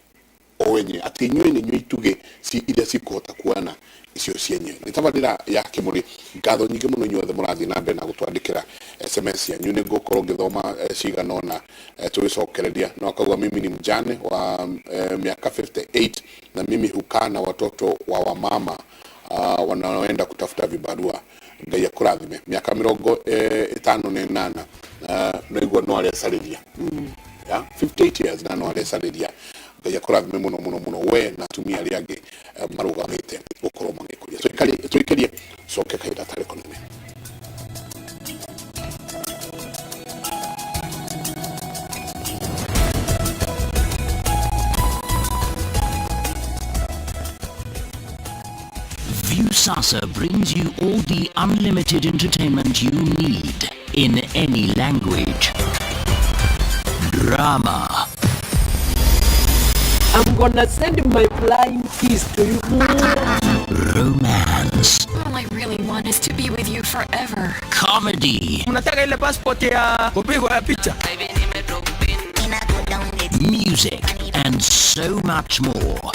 atĩ inyuĩ nĩ inyuĩ itugĩ iria cikũhota kuoyana icio cienyewe nĩ tabarĩra ya kĩmũrĩ ngatho nyingĩ mũno inyuothe mũrathiĩ na mbere na gũtwandĩkĩra SMS yanyu nĩ ngũkorwo ngĩthoma cigana ũna tũgĩcokereria no akauga mimi ni mjane wa miaka 58 na mimi hukaa na watoto wa wamama wanaoenda kutafuta vibarua Ngai akũrathime miaka 58 naigua no arecarĩria 58 years na no arecarĩria Ngai akũrathime mũno we na atumia arĩa angĩ marũgamĩte gũkorwo magĩkũria tũikarie coke kahinda tarĩ konene. Viusasa brings you all the unlimited entertainment you need in any language. Drama. I'm gonna send my flying kiss to you. Romance. All I really want is to be with you Comedy. Mnataka ile passport ya kupigwa ya picha. Music and so much more.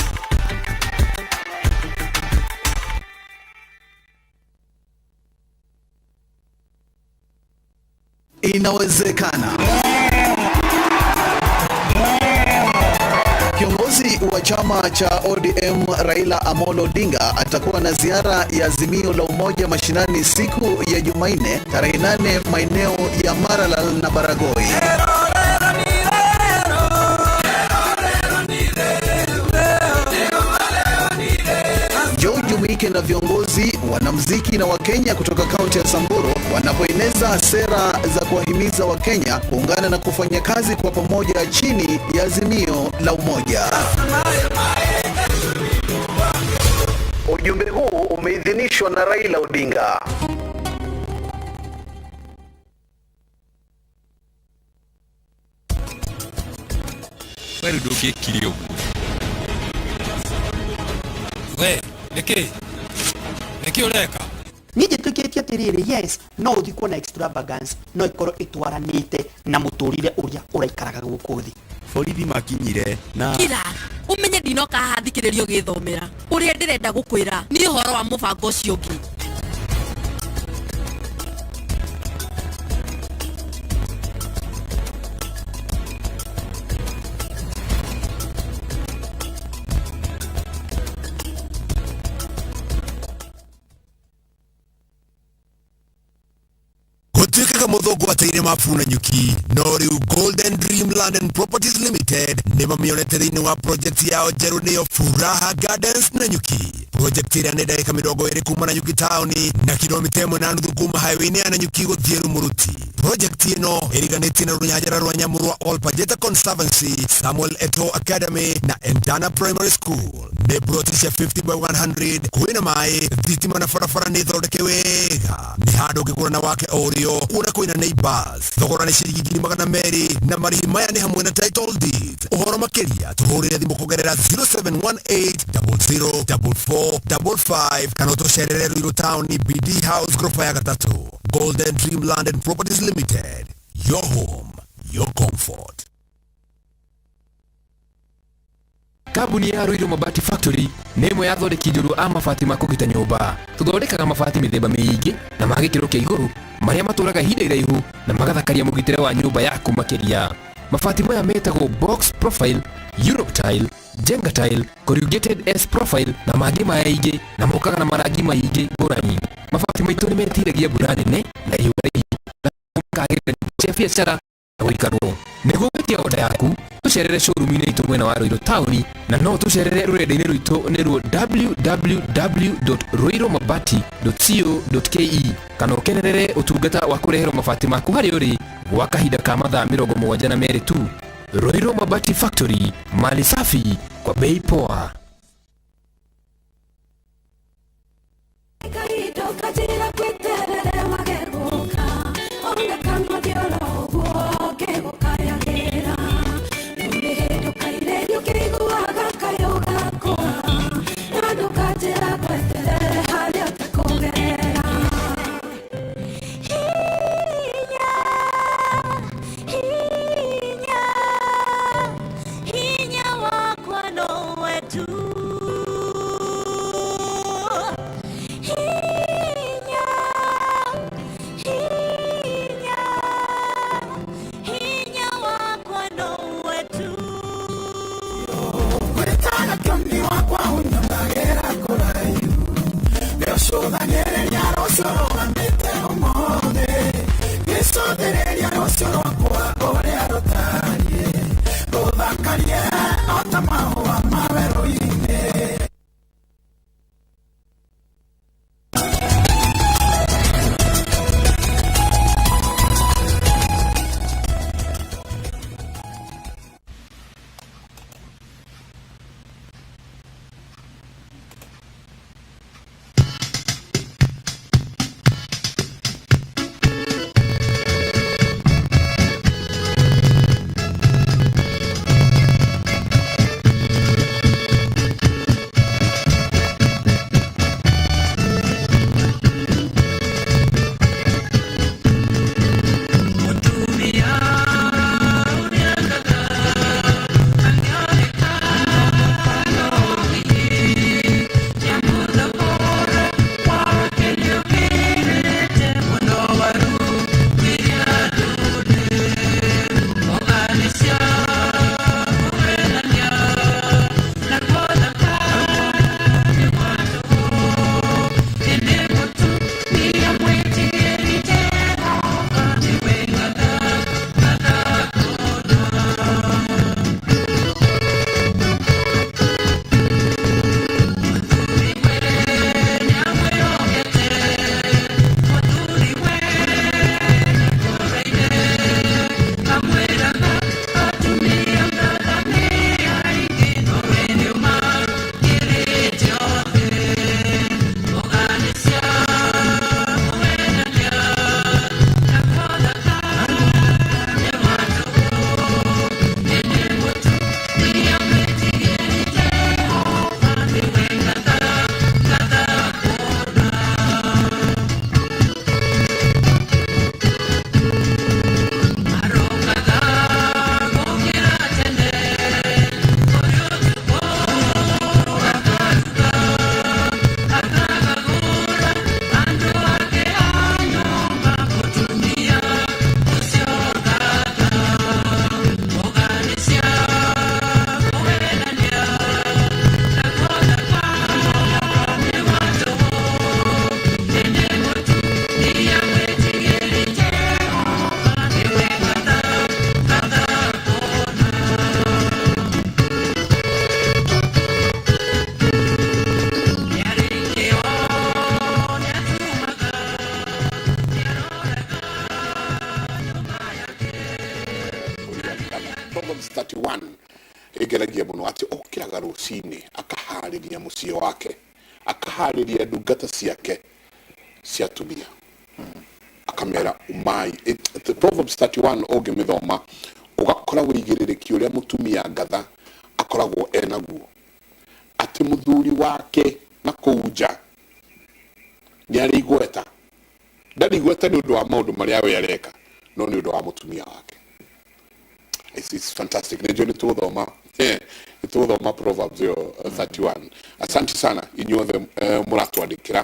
Inawezekana. Kiongozi wa chama cha ODM Raila Amolo Odinga atakuwa na ziara ya Azimio la Umoja mashinani siku ya Jumanne tarehe 8 maeneo ya Maralal na Baragoi. Jumuike na viongozi, wanamuziki na Wakenya kutoka kaunti ya Samburu wanapoeneza sera za kuwahimiza Wakenya kuungana na kufanya kazi kwa pamoja chini ya Azimio la Umoja. Ujumbe huu umeidhinishwa na Raila Odinga. Wewe ndoke kilio. We, Niki ureka. Nije tukieti atiriri, yes, no uthikwo na extravagance, no ikoro itwaranite na muturire uria uraikaraga guku thi. Borithi makinyire na kira umenye ndinoka hathikiririo githomera uria ndirenda gukwira ni uhoro wa mubango ucio ungi. Tuikaga muthungu ateire mafuna nyuki no riu Golden Dream Land and Properties Limited ni mamionete thiini wa project yao njeru niyo Furaha Gardens na nyuki. Project ĩrĩa nĩ ndagĩka 20 kuma na nyuki taoni na kilomita 1.5 kuma highway-inĩ ya Nanyuki gũthiĩ Rumuruti. Project ĩno ĩriganĩtie na rũnyanjara rwa nyamũ rwa Olpajeta Conservancy, Samuel Eto Academy na Endana Primary School. Nĩ ploti cia 50/100 kwĩna maĩ, thitima na barabara nĩ thondeke wega. Nĩ handũ ũngĩgũra na wake o rĩo kuna kwĩna neighbors. Thogora nĩ ciringi 200 na marĩhi maya nĩ hamwe na title deed. Ũhoro makĩria tũhũrĩre thimũ kũgerera 0718004455 kana ũtũcerere Ruiru Town BD House gorofa ya 3. Golden Dream Land and Properties Limited, your home, your comfort. Kambuni ya Ruiru Mabati Factory nĩ ĩmwe ya thondeki njũru a mabati ma kũgita nyũmba. Tũthondekaga mabati mĩthemba mĩingĩ na ma gĩkĩro kĩa igũrũ marĩa matũraga ihinda iraihu na magathakaria mũgitĩre wa nyũmba yaku makĩria. Mabati maya metagwo box profile, Europe tile, Jenga tile, corrugated S profile na mangĩ maingĩ na mokaga na marangi maingĩ ngũrani. Mabati maitũ nĩ metiragia mbura nene na riũa rĩhiũ na makagĩrĩra cia biacara na gũikarwo. Nĩguo wĩtie oda yaku tucerere showroom-inĩ itũ mwena wa Ruiru Town na no tucerere rũrenda-inĩ rwitũ nĩ ruo www.ruirumabati.co.ke kana ũkenerere ũtungata wa kũreherwo mabati maku harĩ ũrĩ gwa kahinda ka mathaa 72 tu. Ruiru Mabati Factory, mali safi kwa bei poa. Proverbs 31 igeragia muno ati okiraga rucini akahariria muciĩ wake akahariria ndungata ciake cia tumia akamera umai. Proverbs 31 ũngĩmĩthoma ugakora wĩigĩrĩrĩki ũrĩa mũtumia ngatha akoragwo enaguo ati muthuri wake na kũu nĩ arĩ igweta ndarĩ igweta nĩ ũndũ wa maũndũ marĩa we areka no nĩ ũndũ wa mũtumia wake. It's fantastic. Nĩ tũthoma Proverbs 31. Asante sana inyuothe mũratwandĩkĩra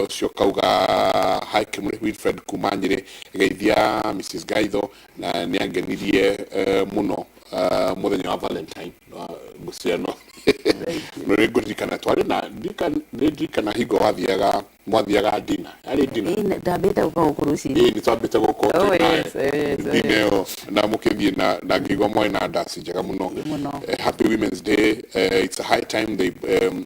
ũcio kauga hi Kimũrĩ Wilfred Kumanyire geithia Mrs. Gaitho na nĩ angenirie mũno mũthenya wa Valentine mũciano no nĩngũririkana twarĩ na nĩndirikana hingo mwathiaga dina arĩ dina ndambĩte gũkũ rũciinĩ nĩ twambĩte gũkũ dina na mũkĩthiĩ na ngĩigua mwarĩ na ndasi njega mũno. Happy Women's Day. It's a high time they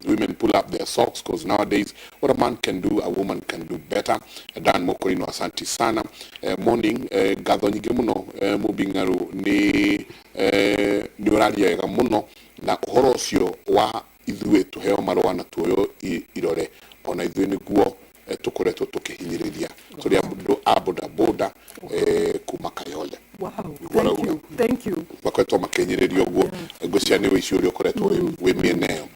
women pull up their socks because nowadays what a man can do a woman can do better. Dan Mokorino asanti sana. Morning gatho nyingĩ mũno Mubingaru ni ũraria wega mũno na ũhoro ũcio wa ithuĩ tũheo marũa na tuoyo irore ona ithuĩ nĩguo tukoretwo tukihinyĩrĩria tũrĩ andũ a bodaboda kuma Kayole. Wow, thank you. Bakoretwo makihinyĩrĩria ũguo ngũcia nĩ ũici ũrĩa ũkoretwo wĩ mĩena ĩyo.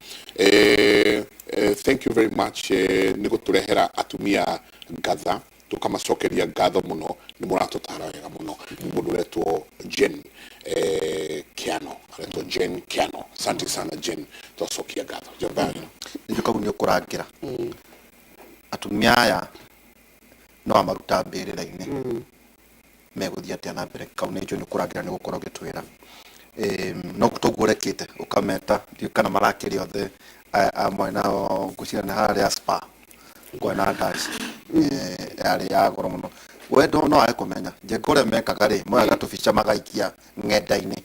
Thank you very much nĩ gũtũrehera atumia ngatha tukamacokeria ngatho mũno nĩ mũratũtara wega mũno mũndũ ũretwo Jen Kiano asante sana Jen twacokia ngatho jabari nĩ kau nĩ ũkũrangĩra atumia aya no amaruta mbĩrĩra-inĩ megũthiĩ atĩa na mbere kau nĩ nĩ ũkũrangĩra nĩ gũkorwo gĩtwĩra no tũguo ũrekĩte ũkameta kana marakĩrĩ othe amwe nao ngũcira nĩ harĩa spa kwena ndaci yarĩ ya goro mũno wendo no ae kũmenya njenga ũrĩa mekaga rĩ moyaga tũbica magaikia ng'enda-inĩ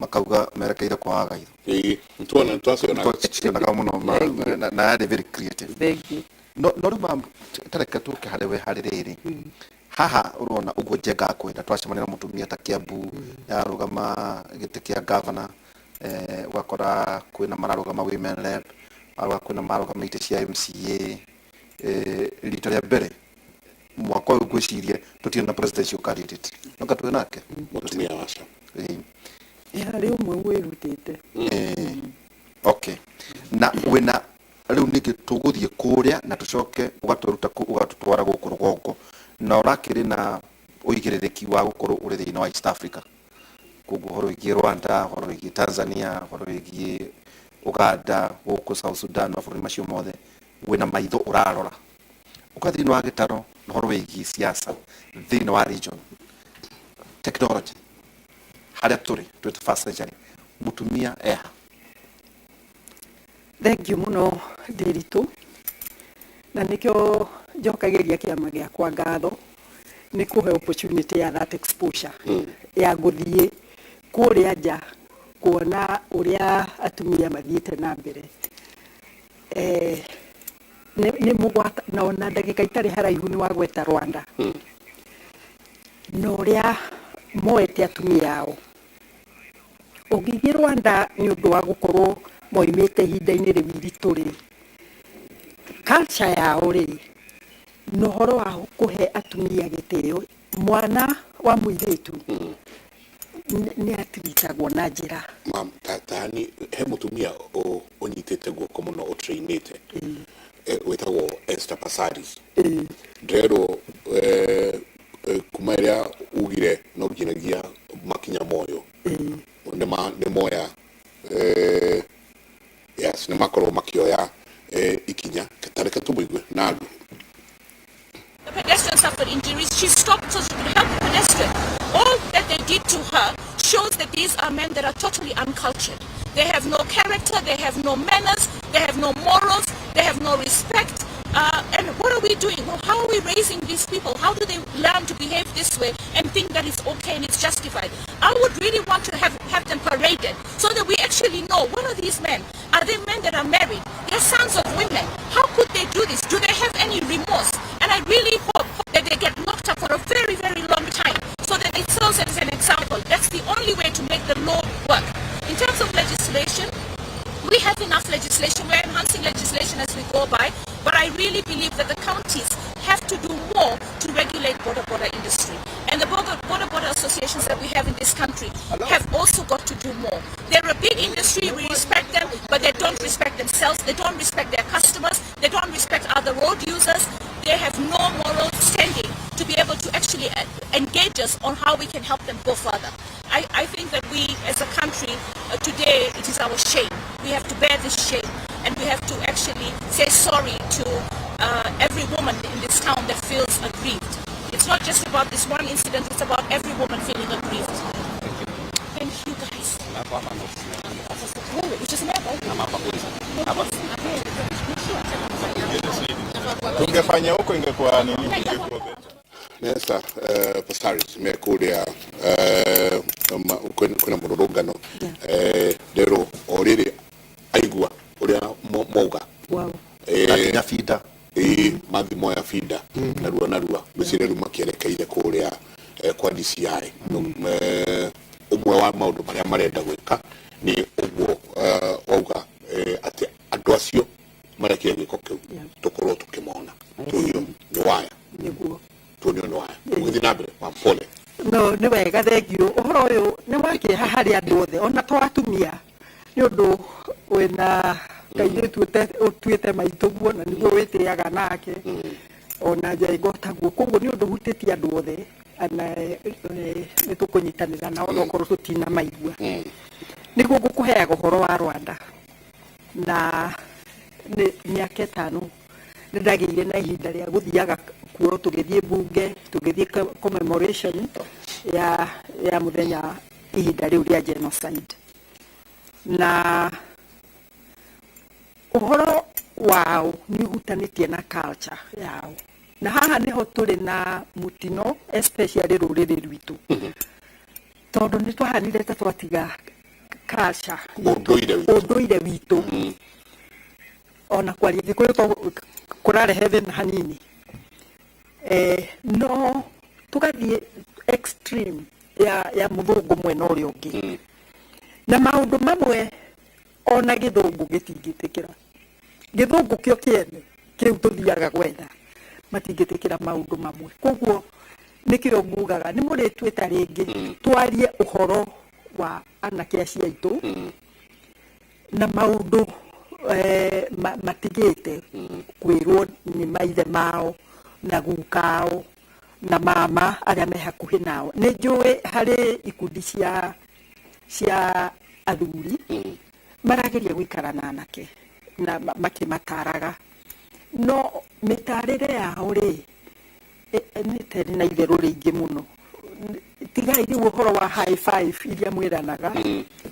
makauga merekeire kwa Gaitho twacionaga mũno na yarĩ very creative no rĩu tareke tũke harĩ we harĩ rĩrĩ haha ũrona ũguo njenga kwenda twacemania na mũtumia ta Kiambu yarũgama gĩtĩ kĩa governor wakora kwĩna mararũgama women rep kwĩna marũgama itĩ cia MCA rita rĩa mbere mwaka ũyũ ngwĩcirie tũtirĩ na presidential candidate noka twĩ nake mũtumia wacio harĩ ũmwe wĩrutĩte okay na wĩna rĩu ningĩ tũgũthiĩ kũrĩa na tũcoke ũgatũruta ũgatũtwara gũkũ rũgongo na ũrakĩrĩ na ũigĩrĩrĩki wa gũkorwo ũrĩ thĩinĩ wa East Africa koguo ũhoro wĩgiĩ Rwanda ũhoro wĩgiĩ Tanzania ũhoro wĩgiĩ Uganda gũkũ South Sudan mabũrũri macio mothe wĩna maitho ũrarora ũka thĩinĩ wa gĩtaro na ũhoro wĩgiĩ siasa thĩinĩ wa region technology harĩa tũrĩ 21st century mũtumia eha. Thank you mũno Ndiritu na nĩkĩo njokagĩria kĩama gĩakwa ngatho nĩ kũhe opportunity ya that exposure ya gũthiĩ kũrĩa nja kuona ũrĩa atumia mathiĩte na mbere nĩ mũgwata na ona ndagĩka itarĩ haraihu nĩ wagweta Rwanda na ũrĩa moete atumia ao ũngĩthiĩ Rwanda nĩ ũndũ wa gũkorwo moimĩte ihinda-inĩ rĩu iritũ rĩ culture yao rĩ na ũhoro wa kũhe atumia gĩtĩo mwana wa mũirĩtu nĩ atiritagwo na njĩra tani he mũtumia ũnyitĩte guoko mũno ũtrainĩte wĩtagwo Esther Passaris ndĩrerwo kuma ĩrĩa ugire no nginagia makinya moyo nĩ moya yes nĩ makorwo makĩoya ikinya tareke tũmũigue na andũ. The pedestrian suffered injuries. She stopped so she could help the pedestrian. All that they did to her shows that these are men that are totally uncultured. They have no character, they have no manners, they have no morals, they have no respect. And what are we doing? Well, how are we raising these people? How do they learn to behave this way and think that it's okay and it's justified? I would really want to have them paraded so that we actually know, what are these men? Are they men that are married? They're sons of women. How could they do this? Do they have any remorse? And I really hope that they get locked up for a very, very long time so that it serves as an example. That's the only way to make the law work. In terms of legislation, we have enough legislation. We're enhancing legislation as we go by, but I really believe that the counties have to do more to regulate border industry. And the border associations that we have in this country have also got to do more. They're a big industry, we respect them, but they don't respect themselves, they don't respect their customers, they don't respect other road users. They have no moral standing to be able to actually engage us on how we can help them go further. I think that we as a country, today it is our shame. We have to bear this shame, and we have to actually say sorry to every woman in this town that feels aggrieved. It's not just about this one incident, it's about every woman feeling aggrieved. Thank you guys. Tungefanya huko ingekuwa nini? Nesta Pasaris mekuria kuna mururungano dero orire aigua uria mauga na fida mathimo ya fida narua mecireru makierekeire kuria kwa DCI umwe wa maundu maria marenda gwika ni uguo wauga ati andu acio marekire giko kiu tukorwo tukimona tuyo ni waya niguo tuyo ni waya uthinabre wa pole no ni wega thengio uhoro uyu ni wake hari andu othe ona twatumia ni undu wena kaire tuete maituguo na niguo witiaga nake ona jaigo taguo koguo ni undu huteti andu othe ana ni tukunyitanira na ona korwo tutina maigua niguo ngukuheaga uhoro wa Rwanda na miaka 5 ndagire na ihinda ria guthiaga kuo tugithie bunge tugithie commemoration ya muthenya ihinda riu ria genocide na uhoro wao ni hutanitie na culture yao na haha niho turi na mutino especially ruriri rwitu tondu ni twahanire ta twatiga culture unduire witu ona kwaria gikuyu kurarehe thina hanini no tugathie extreme ya muthungu mwena uria ungi na maundu mamwe ona githungu gitingitikira githungu kio kiene kiu tuthiaga gwetha matingitikira maundu mamwe koguo nikio ngugaga ni muri twita ringi twarie uhoro wa anake acia itu na maundu matigite kwirwo ni maithe mao na gukao na mama aria me hakuhi nao ni njui hari ikundi cia athuri marageria gwikara na anake na makimataraga no mitarire yao ri ni teri na itheru ringi muno tigai riu uhoro wa high five iria mwiranaga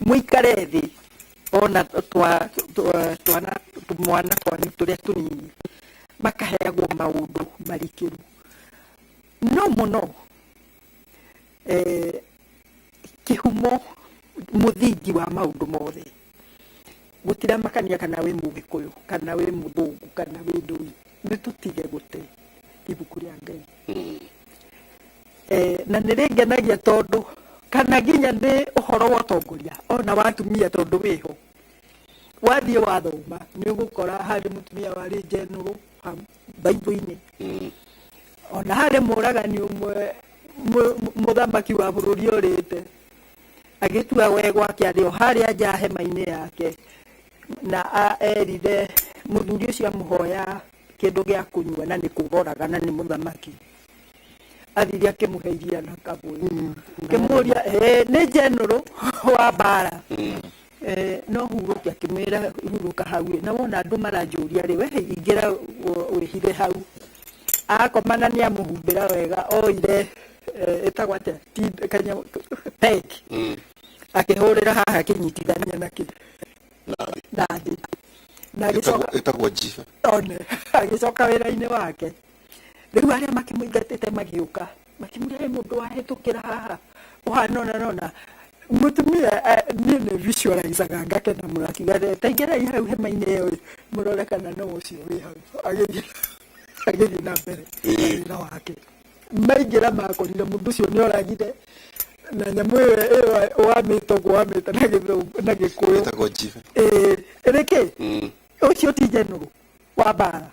muikare thi ona mwana twani turia tunini makaheagwo maundu marikiru no muno kihumo muthingi wa maundu mothe gutira makania kana wi mugikuyu kana wi muthungu kana wi ndui ni tutige gute ibuku ria Ngai na nirengenagia tondu kana ginya ni uhoro wa tongoria ona watumia tondu wiho wathie wathoma ni ugukora hari mutumia wari general Bible-ini ona hari muragani umwe muthamaki wa bururi urite agitua we gwake ario hari aja hema-ini yake na erire muthuri ucio amuhoya kindu gia kunywa na ni kugoraga na ni muthamaki athiria kimuheiria na kabui kimuria ni general wa bara no huruka kimwira huruka hau na wona andu maranjuria ri we ingira wihire hau akomana ni amuhumbira wega oire etagwate kanya pek akihurira haha kinyitithania naki nathi na itagwo jifa one agicoka wira-ini wake riu aria makimuingatite magiuka makimuria mundu wahetukira haha uhana nona mutumia ni visualizaga ngakena murakiga taigera hau hema-ini iyo murore kana no ucio wi hau agithii na mbere wira wake maingira makorire mundu ucio ni oragire na nyamwe wa mita na gikuyu reke ucio ti general wa bara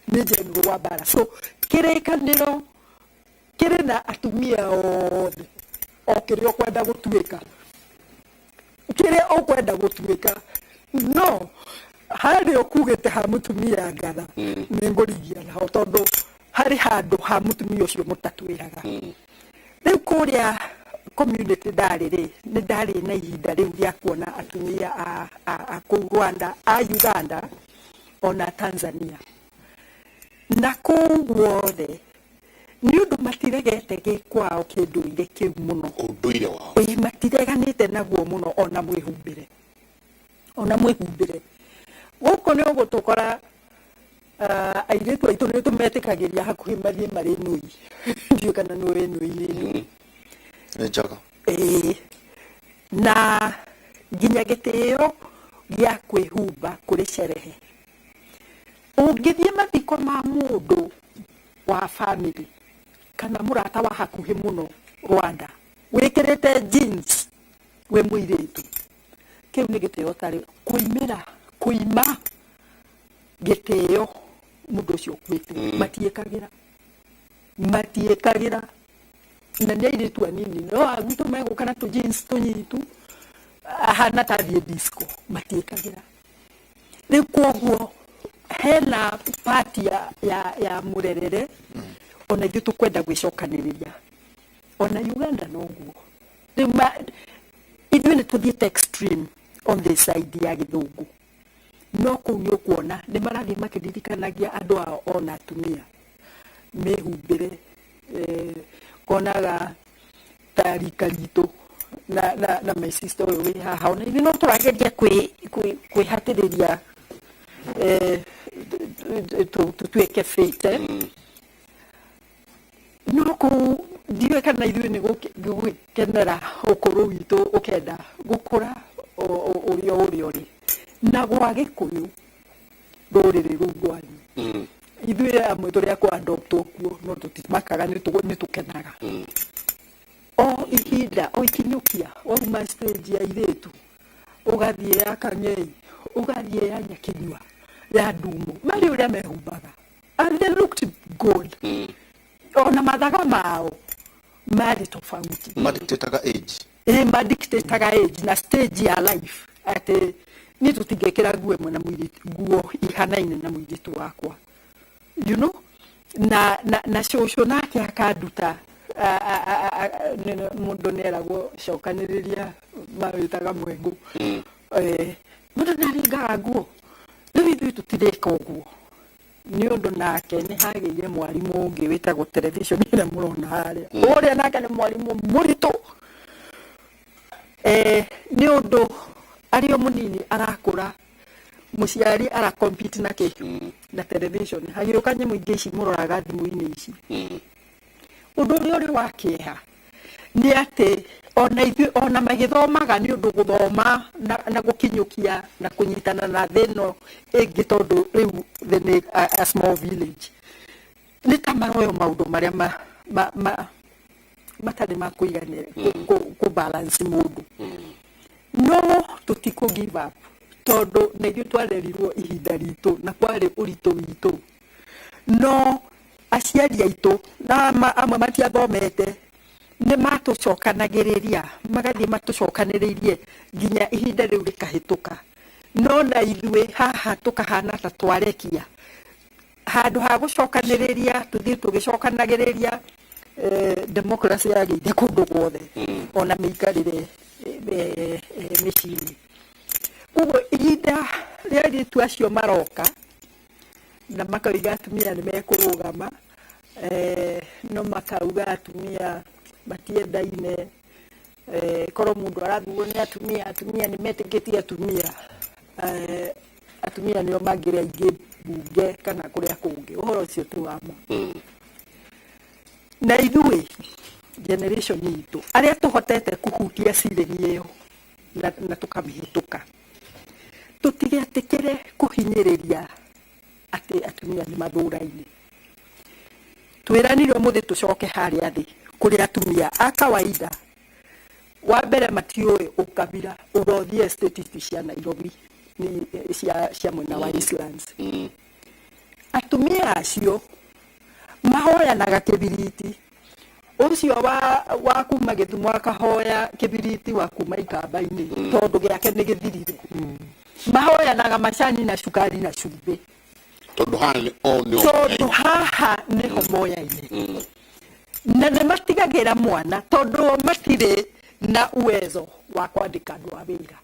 ni general wa bara so kirikaniro kiri na atumia othe okiri okwenda gutuika kiri okwenda gutuika no hari okugete ha mutumia ngatha ni ngurigia na tondu hari handu ha mutumia ucio mutatwiraga riu kuria community ndariri ni ndari na ihinda riu ria kuona atumia a kuu Rwanda a Uganda ona Tanzania na kuu guothe ni undu matiregete gikwao kinduire kiu muno unduire wao matireganite naguo muno ona mwihumbire guko ni ugutukora airitu aitu ni tumetikagiria hakuhi marie mari nui ndio kana nui nui Jaga. Na ginya gitio gia kwihumba kuri sherehe ungithie mathiko ma mundu wa family kana murata wa hakuhi muno Rwanda wikirite jeans we muiritu kiu ni gitio tari kuima gitio mundu ucio kwite matiekagira na ndio tu anini no aguto mego kana tu jeans tunyitu hana tabia disco matiekagira ni kwoguo hena party ya murerere ona gitu kwenda gwicokaniriria ona Uganda noguo ithuĩ nĩtũthiĩte extreme on the side ya gĩthũngũ no kũu nĩ ũkuona nĩ marathiĩ makĩririkanagia andũ ao ona atumia mehumbĩre konaga tarika ritũ na my sister ũyũ wĩ haha ona ithuĩ no tũrageria kwĩhatĩrĩria tutuĩke fate no kũu ndiwe kana ithuĩ nĩ gũkenera ũkũrũ witũ ũkenda gũkũra ũrĩa ũrĩ na gwa gĩkũyũ rũrĩrĩ rũu rwanyu ithuĩ amwe tũrĩa kwa-adoptwo kuo no tũtimakaga nĩ tũkenaga o ihinda o ikinyũkia wauma stage ya airĩtu ũgathiĩ ya Kang'ei ũgathiĩ ya Nyakinyua ya Ndumu marĩ ũrĩa mehumbaga and they looked good ona mathaga mao mari tofauti madictator age madictator age na stage ya life ate ni tutigekera guo mwana mwiritu guo ihanaine na mwiritu wakwa you know na shosho nake akaduta mundu neragwo cokaniriria mawitaga mwengu mundu naringaga guo riu tutireka uguo ni undu nake ni hagiire mwarimu ungi witagwo television ina murona haria uria nake ni mwarimu muritu ni undu ario munini arakura muciari ara compete nake na television hagiuka nyamu ingi ici muroraga thimu-ini ici undu uri wa kieha ni ati ona magithomaga ni undu guthoma na gukinyukia na kunyitana na thino ingi tondu riu the a small village ni tamaroyo maundu maria matari ma kuiganira ku balance mundu no tutiko give up tondu nĩguo twarerirwo ihinda ritũ na kwarĩ ũritũ witũ no aciari aitũ na amwe matiathomete nĩ matũcokanagĩrĩria magathiĩ matũcokanĩrĩirie nginya ihinda rĩu rĩkahĩtũka no na ithuĩ haha tũkahana ta twarekia handũ ha gũcokanĩrĩria tũthiĩ tũgĩcokanagĩrĩria democracy yagĩire kũndũ guothe ona mĩikarĩre mĩciĩ-inĩ ũguo ihinda rĩa airĩtu acio maroka na makauga atumia nĩ mekũrũgama no makauga atumia matiendaine korwo mũndũ arathurwo nĩ atumia nĩ metĩkĩtie atumia nĩo mangĩrĩ aingĩ mbunge kana kũrĩa kũngĩ ũhoro ũcio ti wama na ithuĩ generation itũ arĩa tũhotete kũhutia cirĩri ĩyo na tũkamĩhĩtũka tũtigetĩkĩre kũhinyĩrĩria atĩ atumia nĩ mathũra-inĩ twĩranirwo mũthĩ tũcoke harĩa thĩ kũrĩ atumia a kawaida wa mbere matioe ukabira urothie estate cia Nairobi ni cia mwena wa Eastlands atumia acio mahoyanaga kibiriti ucio wa kuma Githumo akahoya kibiriti wa kuma Ikamba-ini tondu giake ni githirire mahoyanaga macani na cukari na cumbi tondu haha niho moyaine na nĩ matigagira mwana tondu matire na uwezo wa kwandika andu a wĩra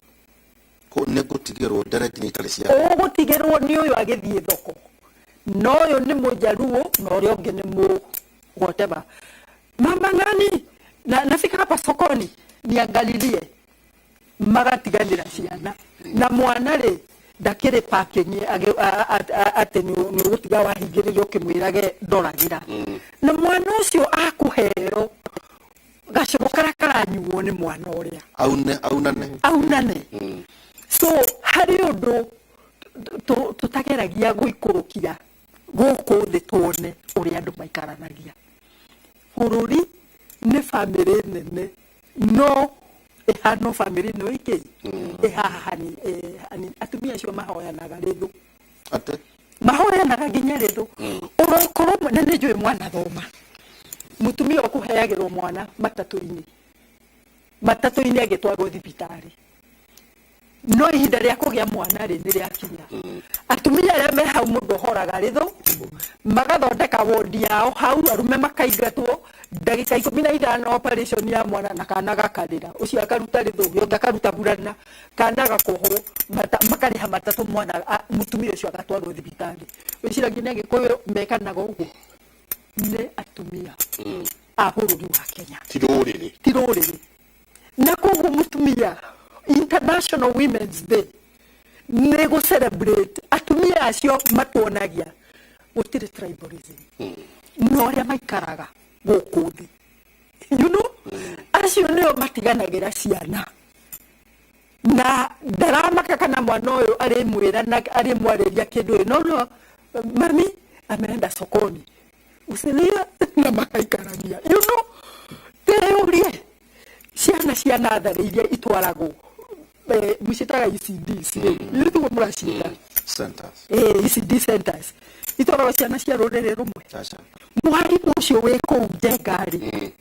nĩ gũtigĩrwo direct nĩ itarĩ cia gũtigĩrwo nĩ ũyũ agĩthiĩ thoko no ũyũ nĩ mũjaruo na ũrĩa ũngĩ nĩ whatever mama nani nafika hapa sokoni niangalilie magatiganĩra ciana na mwana rĩ ndakĩrĩ parking atĩ nĩ ũgũtiga wahingĩrĩrio ũkĩmwĩrage ndoragĩra na mwana ũcio akũheo gacũgũ karĩa karanyuo nĩ mwana ũrĩa aunane so harĩ ũndũ tũtageragia gũikũrũkia gũkũ thĩ tuone ũrĩa andũ maikaranagia bũrũri nĩ famĩlĩ nene no ehano family no iki ehahani atumia acio mahoyanaga rithu mahoyanaga nginya rithu urokorwo na nĩ njũĩ mwana thoma mutumia okuheagĩrwo mwana matatu-inĩ agĩtwarwo thibitarĩ no ihinda rĩa kũgĩa mwana rĩ nĩ rĩakinya atumia arĩa me hau mũndũ ahoraga rithu magathondeka wodi yao hau arume makaingatwo ndagĩka 15 operation ya mwana na kana gakarĩra ũcio akaruta rithu yothe akaruta burana kana gakohwo makariha matatu mwana mutumia ũcio agatwarwo thibitarĩ wĩciragia nĩ Agĩkũyũ mekanaga ũguo nĩ atumia a bũrũri wa Kenya ti rũrĩrĩ na koguo mutumia International Women's Day nĩ gũ celebrate atumia acio matuonagia gũtirĩ tribalism no ũrĩa maikaraga gũkũ thĩ you know acio nĩo matiganagĩra ciana na ndaramaka kana mwana ũyũ arĩmwĩra na arĩmwarĩria kĩndũ no mami ameenda sokoni usilia na makaikarania you know teorie ciana natharĩ iria itwaragwo mũcitaga ECDs nĩtuo mũracita centers ECD centers itwaragwo ciana cia rũrĩrĩ rũmwe mwarimũ ũcio wĩ kũu Njengarĩ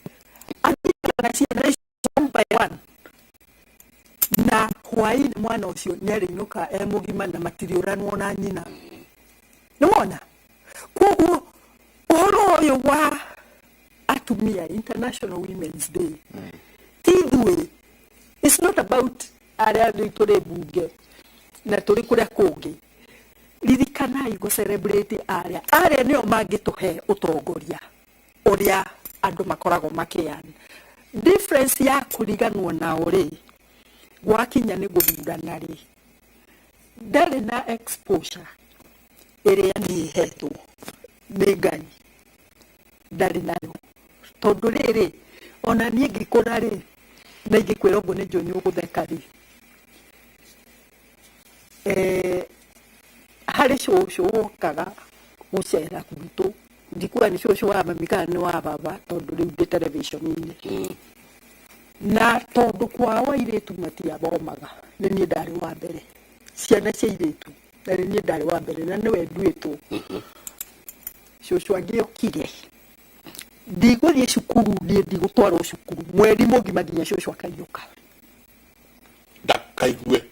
atigana ciana icio by one na hwaĩ-inĩ mwana ũcio nĩarĩinũka mũgima na matiriũranwo na nyina nĩwona koguo ũhoro ũyũ wa atumia International Women's Day tidwe it's not about arĩa tũrĩ bunge na tũrĩ kũrĩa kũngĩ ririkanai gũ celebrate arĩa nĩo mangĩtũhe ũtongoria ũrĩa andũ makoragwo makĩana difference ya kũriganwo na ũrĩ gwakinya nĩ gũthurana rĩ ndarĩ na exposure ĩrĩa niĩ hetwo nĩ Ngai ndarĩ nayo tondũ rĩrĩ ona niĩ ngĩkũra rĩ na ingĩkwĩra ũguo nĩ njũĩ nĩ ũgũtheka rĩ harĩ cũcũ wokaga gũcera gwitũ ndikuga nĩ cũcũ wa mami kana nĩ wa baba tondũ rĩu ndĩ television-inĩ na tondũ kwao airĩtu matiathomaga nĩ niĩ ndarĩ wa mbere ciana cia airĩtu na nĩ niĩ ndarĩ wa mbere na nĩwe nduĩtwo cũcũ angĩokire ndigũthiĩ cukuru ndigũtwarwo cukuru mweri mũgima nginya cũcũ akainũka ndakaigue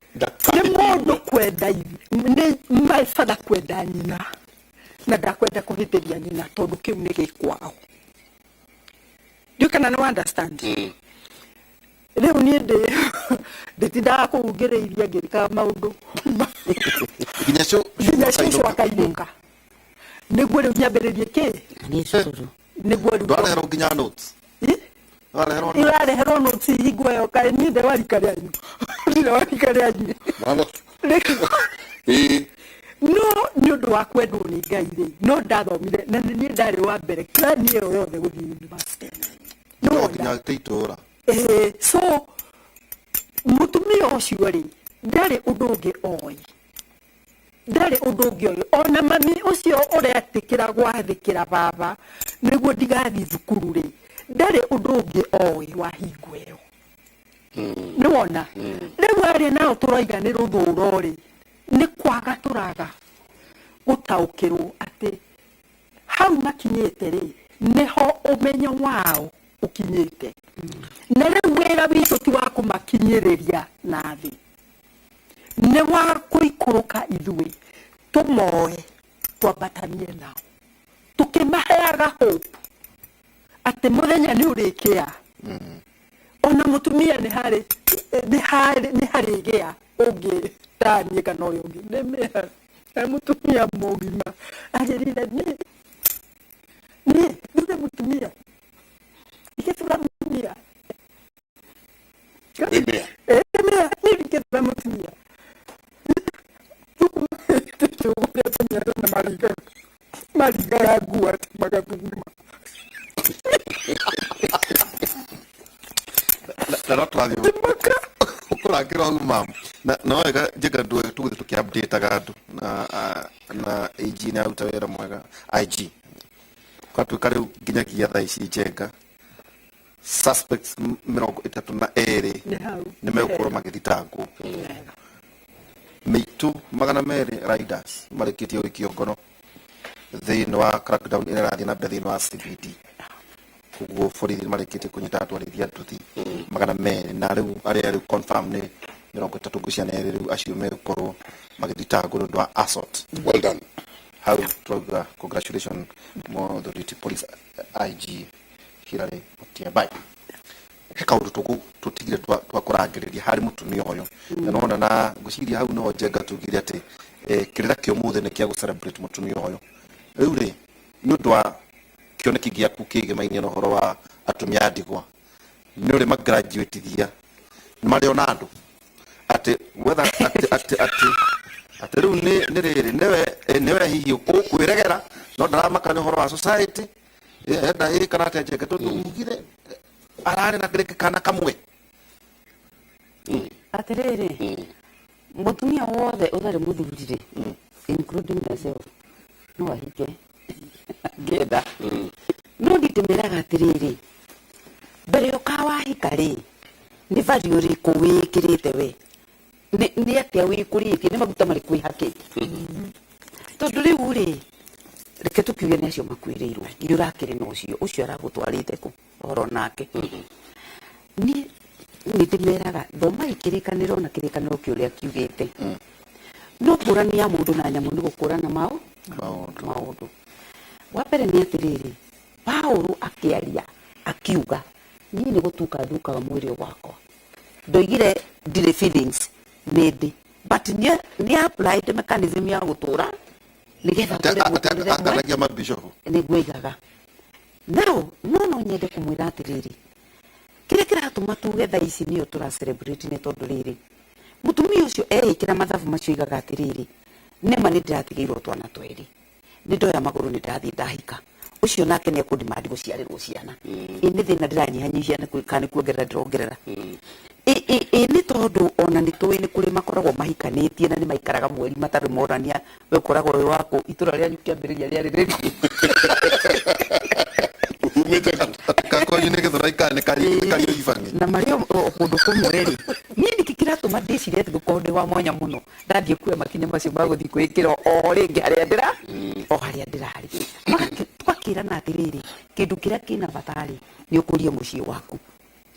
nĩ mũndũ kwenda nĩ mabatha kwenda nyina na ndakwenda kũhĩtĩria nyina tondũ kĩu nĩ gĩkwao ndiũ kana nĩ understand rĩu niĩ ndĩtindaga kũhungĩrĩiria ngĩrikaga maũndũ nginya cũcũ akainũka nĩguo rĩu nyambĩrĩrie kĩ nĩguo rĩu ndwareherwo nginya notes irareherwo notes hingo ĩyo kaĩ niĩ ndĩ warika rĩanyu ndĩ warika rĩanyu no nĩ ũndũ wa kwendwo nĩ Ngai rĩ no ndathomire na nĩ niĩ ndarĩ wa mbere klani ĩyo yothe gũthiĩ university nginya itũũra so mutumia ũcio rĩ ndarĩ ũndũ ũngĩ oĩ ndarĩ ũndũ ũngĩ oĩ ona mami ũcio ũretĩkĩra gwathĩkĩra baba nĩguo ndigathiĩ thukuru rĩ ndarĩ ũndũ ũngĩ oĩ wa hingo ĩyo nä wona rä u arä nao tå roiga nä rå thå ro rä nä kwaga tå raga gå taå kä rwo atä hau makinyä te rä nä ho å menyo wao å kinyä te na rä u wä ra witå ti wa kå makinyä rä ria na thä nä wa kå ikå rå ka ithuä tå moe twambatanie nao tå kä maheaga hope atä må thenya nä å rä kä a ona må tumia nä harä gä a å ngä tanie kana å rä å ngä nä mä må tumia må gima arä rire nä thutha må tumia ike thura må tumia nä rike thura må tumia mariga ya gua magathuma na no twathi ukurangira ugu mam no ega jega ndu tuguthi tukiupdate gandu na AG na uta wera mwega IG kwatu kare nginyagia thaa ici njenga suspects 32 nĩ megũkorwo magĩthitangwo mĩitũ 200 riders marĩkĩtie gũikio ngono thĩinĩ wa crackdown ĩrĩa ĩrathiĩ na mbere thĩinĩ wa CBD koguo borithi marĩkĩtie kũnyita atwarithia nduthi 200 na rĩu arĩa confirm nĩ 32 ngũciana rĩu acio megũkorwo magĩthitangwo nĩ ũndũ wa assault. Well done. How to congratulations more the police IG Hilary Otiabai. Heka urutuku tutigire twakurangiriria hari mutumia uyu na nona na guciria hau no jenga tugire ati kirira kio muthe ne kia gu celebrate mutumia uyu riu ri ni undu wa kioneki giaku kige mainia no horo wa atumia ndigwa ni uri magraduate thia ni mari ona andu ati whether ati riu ni riri newe hihi ukwiregera no ndaramaka ni horo wa society enda iri kana ati jenga tugire arare na kile kana kamwe atiriri mutumia wothe uthari muthurire including myself no ahike ngenda no nditemeraga atiriri mbere ukawahika ri ni vari uriku wikirite we ni atia wikuritie ni maguta mariku ihakite tondu riu ri reke tukiuge ni acio makwiriirwo iurakire no ucio aragutwarite ku oro nake ni ndimeraga thoma ikirikaniro na kirikaniro kiuria kiugite no kurani ya mundu na nyamu ni gukurana maundu wa mbere ni atiriri Paulo akiaria akiuga ni gutuka ndukaga mwiri wakwa ndoigire ndire feelings nindi but ni applied mechanism ya gutura nigetha ataragia mabishofu niguigaga no nyende kumwira atiriri kire kiratuma tuge thaa ici niyo tura celebrate ni tondu riri mutumia ucio kira mathabu macio igaga atiriri nema ni ndiratigirwo twana tweri ni ndoya maguru ni ndathi ndahika ucio nake ni akundimandi guciarirwo ciana ni thina ndiranyihanyihia ni kwikani kuongerera ndirongerera ni tondu ona ni tuwi ni kuri makoragwo mahikanitie na ni maikaraga mweri matari morania we koragwo wi wako itura ria nyukiambiriria ria riri na mario kundu kumwe ri ni kikiratuma ndiciria ati gukorwo ndi wa mwanya muno ndathie kuoya makinya macio maguthi kwikira o ringi haria ndirari twakirana atiriri kindu kiria kina batari ni ukurie mucii waku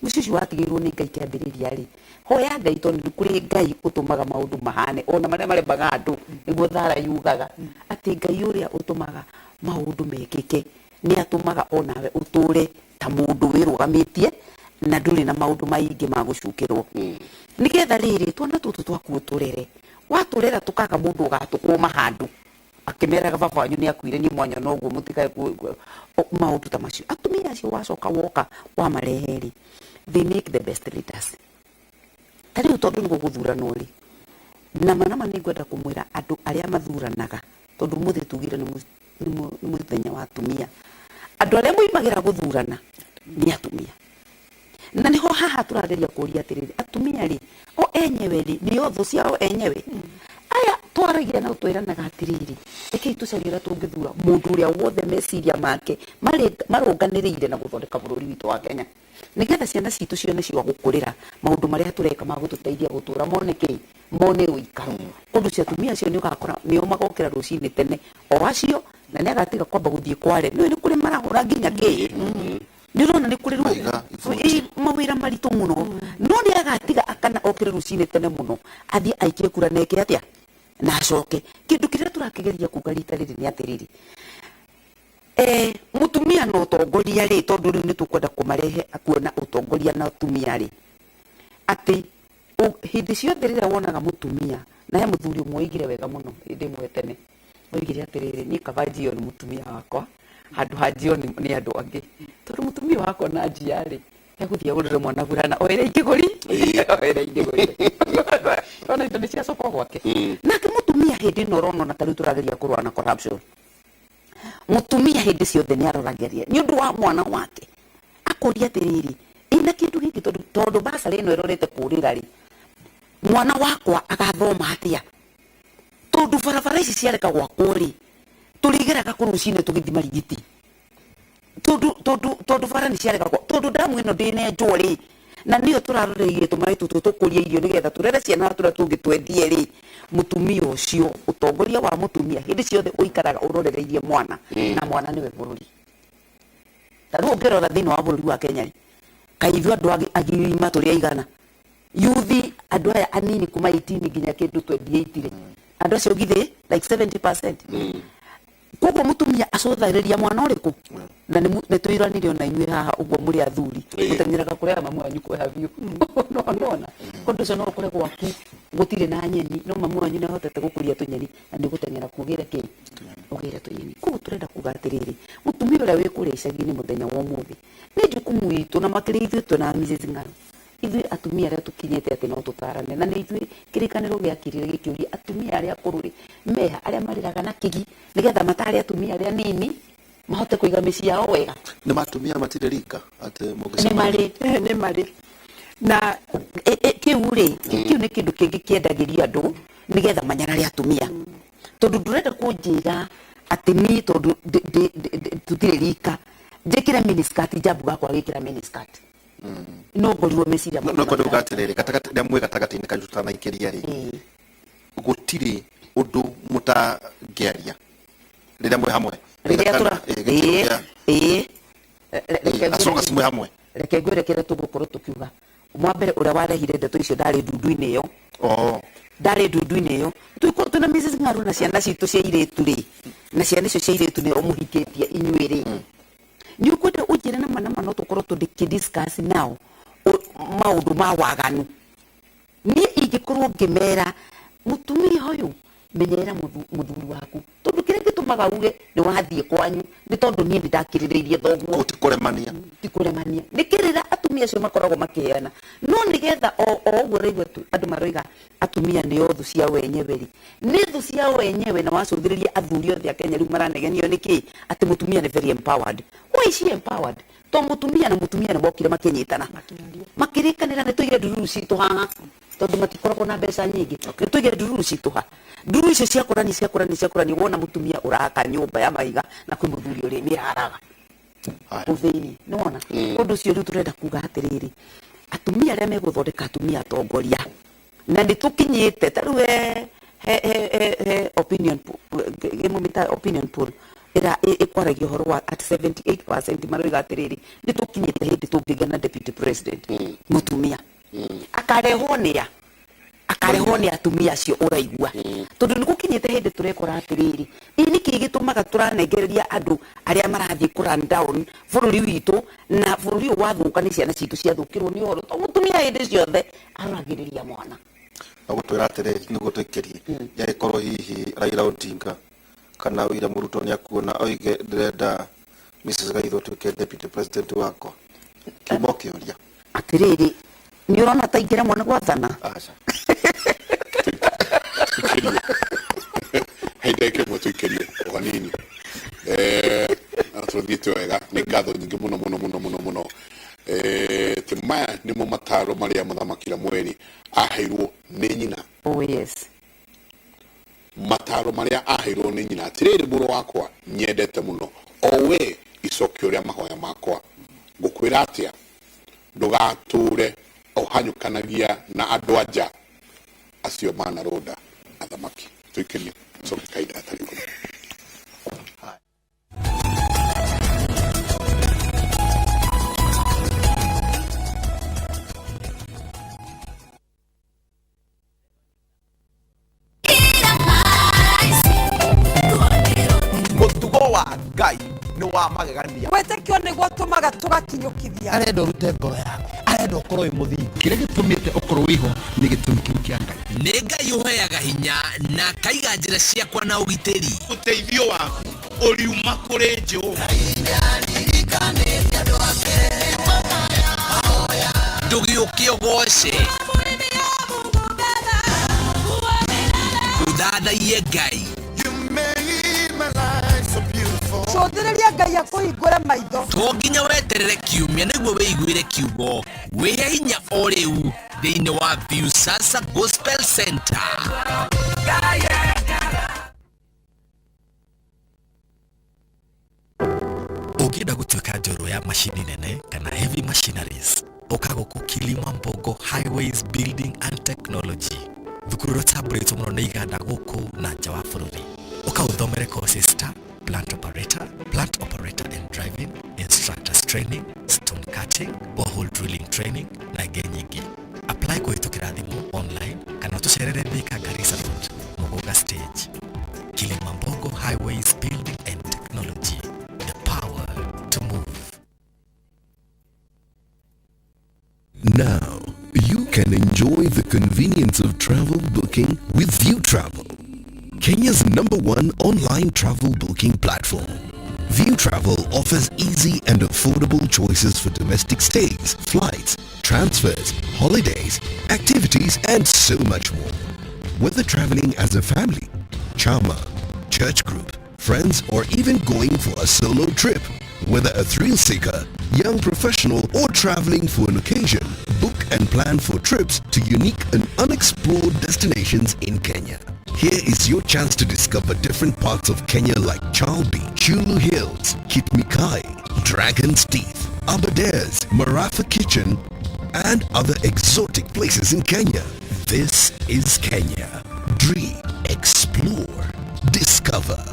mucii ucio watigirwo ni ngai kiambiriria ri hoya ngai tondu kuri ngai utumaga maundu mahane ona maria marembaga andu niguo thara yugaga ati ngai uria utumaga maundu mekike ni atumaga onawe uture ta mundu wirugamitie na nduri na maundu maingi ma gucukirwo nigetha riri twana tutu twaku uturere waturera tukaga mundu ugatukuma handu akimeraga baba wanyu ni akuire ni mwanya noguo mutikae maundu ta macio atumia acio wacoka woka wa mareheri they make the best leaders tari tondu ni guguthurana ri nama ni ngwenda kumwira andu aria mathuranaga tondu muthi tugire ni muthenya wa atumia andu aria muimagira guthurana ni atumia na niho haha turageria kuria atiriri atumia ri o enyewe ri ni otho ciao enyewe aya twaragia na twiranaga atiriri eki tucagira tungithura mundu uria wothe meciria make marunganirire na guthondeka bururi witu wa Kenya nigetha ciana citu cione cia gukurira maundu maria tureka magututeithia gutura mone uikaro kundu cia tumia cio ni ugakora ni magokira rucini tene o acio na ni agatiga kwamba guthie kware ni kuri marahura nginya ki ni rona ni kuri mawira maritu muno no ni agatiga akana okira rucini tene muno athie aikie kura neke atia na acoke kindu kiria turakigeria kugarita riri ni atiriri mutumia no utongoria ri tondu riu nitukwenda kumarehe akuona utongoria na utumia ri ati hindi ciothe riria wonaga mutumia na he muthuri umwe oigire wega muno hindi imwe tene oigire atiriri ni kavajio ni mutumia wakwa handu hajio ni andu angi tondu mutumia wakwa na njia ri eguthia gurire mwana burana oire ikiguri ona indo cia soko gwake nake mutumia hindi no rono na tariu turageria kurwa na corruption mutumia hindi ciothe ni arorageria ni undu wa mwana wake akuria atiriri ina kindu giki tondu basari no irorete kurira ri mwana wakwa agathoma atia tondu barabara ici ciareka gwakwo ri turigeraga kurucine tugithima rigiti tondu bara ni ciareka gwakwo tondu damu ino ndine njori na niyo turaroreirie tumai tutu tukuria irio nigetha turere ciana turia tungitwendie ri mutumia ucio utongoria wa mutumia hindi ciothe uikaraga urorereirie mwana na mwana niwe bururi taru ngirora thini wa bururi wa Kenya kaithu andu agirima turia igana yuthi andu aya anini kuma 18 nginya kindu 28 ri andu acio githe like 70% koguo mutumia acothariria mwana uriku na ni tuiranire ona inywe haha uguo muri athuri mutengeraga kurea mamu wanyu kweha biu no kundu cio no kure gwaku gutire na nyeni no mamu wanyu ni hotete gukuria tunyeni na ni gutengera kugire ki ugire tunyeni koguo turenda kugatiriri mutumia uria wi kuria icagi-ini muthenya wa umuthi ni jukumu itu na makiri ithuĩ twina Mrs. Ng'aru ithuĩ atumia aria tukinyite ati no tutarane na ni ithuĩ kirikaniro giakirire gikiuria atumia aria akuru ri meha aria mariraga na kigi nigetha matari atumia aria nini mahote kuiga micii yao wega ni matumia matiririka ati ni mari na kiu ri kiu ni kindu kingi kiendagirio andu nigetha manyarare atumia tondu ndurenda kunjira ati ni tondu tutiririka njikire miniskirt jambu gakwa gikira miniskirt no ngorirwo meciria no kodu gatiriri katakati mwe katakati-ini kajutana ikiria ri gutiri undu mutageria riria mwe hamwe riria tura asoga simwe hamwe reke ngwerekere tugukorwo tukiuga mwambere uria warehire ndeto icio ndari ndundu-ini iyo ndari ndundu-ini iyo twina Mrs. Ng'aru na ciana citu cia iritu ri na ciana icio cia iritu ni umuhikitie inyuĩ ri ni ukwenda ujire na mana no tukorwo tudiscuss nao maundu ma waganu ni ingikorwo ngimera mutumia huyu menyera muthuri waku tondu kiria gitumaga uge ni wathie kwanyu ni tondu nie ndakirireirie thoguo tikuremania nikirira atumia acio makoragwo makiana no nigetha o uguo reigua andu maroiga atumia ni othu cia wenyewe ri ni thu cia wenyewe na wacungiriria athuri othe a Kenya riu maranegenio niki ati mutumia ni very empowered why is she empowered to mutumia na mutumia ni mokire makinyitana makirikanira ni tuige ndururu citu haha tondu matikoragwo na mbeca nyingi ni tuige ndururu citu haha nduru icio ciakurani wona mutumia uraka nyumba ya maiga na kwi muthuri uri miraraga uthini nona undu cio riu turenda kuga atiriri atumia aria meguthondeka atumia atongoria na ni tukinyite taru opinion poll ira ikwaragia uhoro wa at 78% maroiga atiriri ni tukinyite hindi tungigana deputy president mutumia akarehwo ni atumia acio uraigua tondu ni gukinyite hindi turekora atiriri ini kigitumaga turanengereria andu aria marathie ku run down bururi witu na bururi wathuka ni ciana citu ciathukirwo ni uhoro to mutumia hindi ciothe aragiriria mwana agutwira atiriri ni gutwikirie yaikorwo hihi Raila Odinga kana William Ruto ni akuona oige ndirenda Mrs. Gaitho tuike deputy president wako kiuria atiriri ni urona taingira mwana gwathana haideke mutwikirie wanini atrodite wega ni ngatho nyingi muno timaya ni mo mataro maria muthamakira mweri aheirwo ni nyina yes mataro maria aheirwo ni nyina atiriri muro wakwa nyendete muno owe icokio ria mahoya makwa ngukwira atia ndugature ohanyukanagia na andu anja acio mana roda athamaki tuikirie soke kaida atariko. Mutugo wa Ngai ni wa magegania. Wetekio niguo tumaga tugakinyukithia. Arenda urute ngoro yaku, arenda ukorwo muthingu. Kiria gitumite ukorwo wiho ni gitumi kiu kia Ngai. Nĩ Ngai ũheaga hinya na akaiga njĩra ciakwa na ũgitĩri. Ũteithio waku ũriuma kũrĩ Jehova. Ndũgĩũke ũgoce. Ũthathaiye Ngai. Cũthĩrĩria Ngai akũhingũre maitho. To nginya weterere kiumia nĩguo wĩiguĩre kiugo. Wĩhe hinya o rĩu thĩinĩ wa Viusasa Gospel Center. Ũngĩenda gũtuĩka njorua ya macini nene kana heavy machineries, ũka gũkũ Kilimambogo Highways Building and Technology. Thukuru rũtambũrĩtwo mũno nĩ iganda gũkũ na nja wa bũrũri. Ũka ũthomere courses ta plant operator and driving, instructors training, stone cutting, borehole drilling training na ingĩ nyingĩ. Apply kũhĩtũkĩra thimũ online kana tũcerere Thika Garissa Road, Muguga Stage. Kilimambogo Highways Building and Technology, the power to move. Now, you can enjoy the convenience of travel booking with View Travel, Kenya's #1 online travel booking platform. View Travel offers easy and affordable choices for domestic stays, flights, transfers, holidays, activities, and so much more. Whether traveling as a family, chama, church group, friends, or even going for a solo trip, whether a thrill seeker, young professional, or traveling for an occasion, book and plan for trips to unique and unexplored destinations in Kenya. Here is your chance to discover different parts of Kenya like Chalbi, Chulu Hills, Kitmikai, Dragon's Teeth, Aberdares, Marafa Kitchen, and other exotic places in Kenya. This is Kenya. Dream, explore, discover.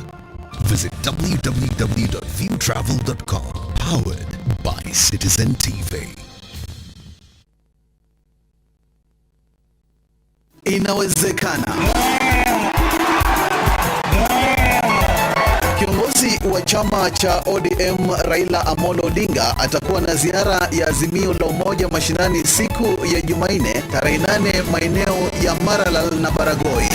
Visit www.viewtravel.com. Powered by Citizen TV. Inawezekana. Kiongozi wa chama cha ODM Raila Amolo Odinga atakuwa na ziara ya Azimio la Umoja mashinani siku ya Jumanne tarehe 8 maeneo ya Maralal na Baragoi.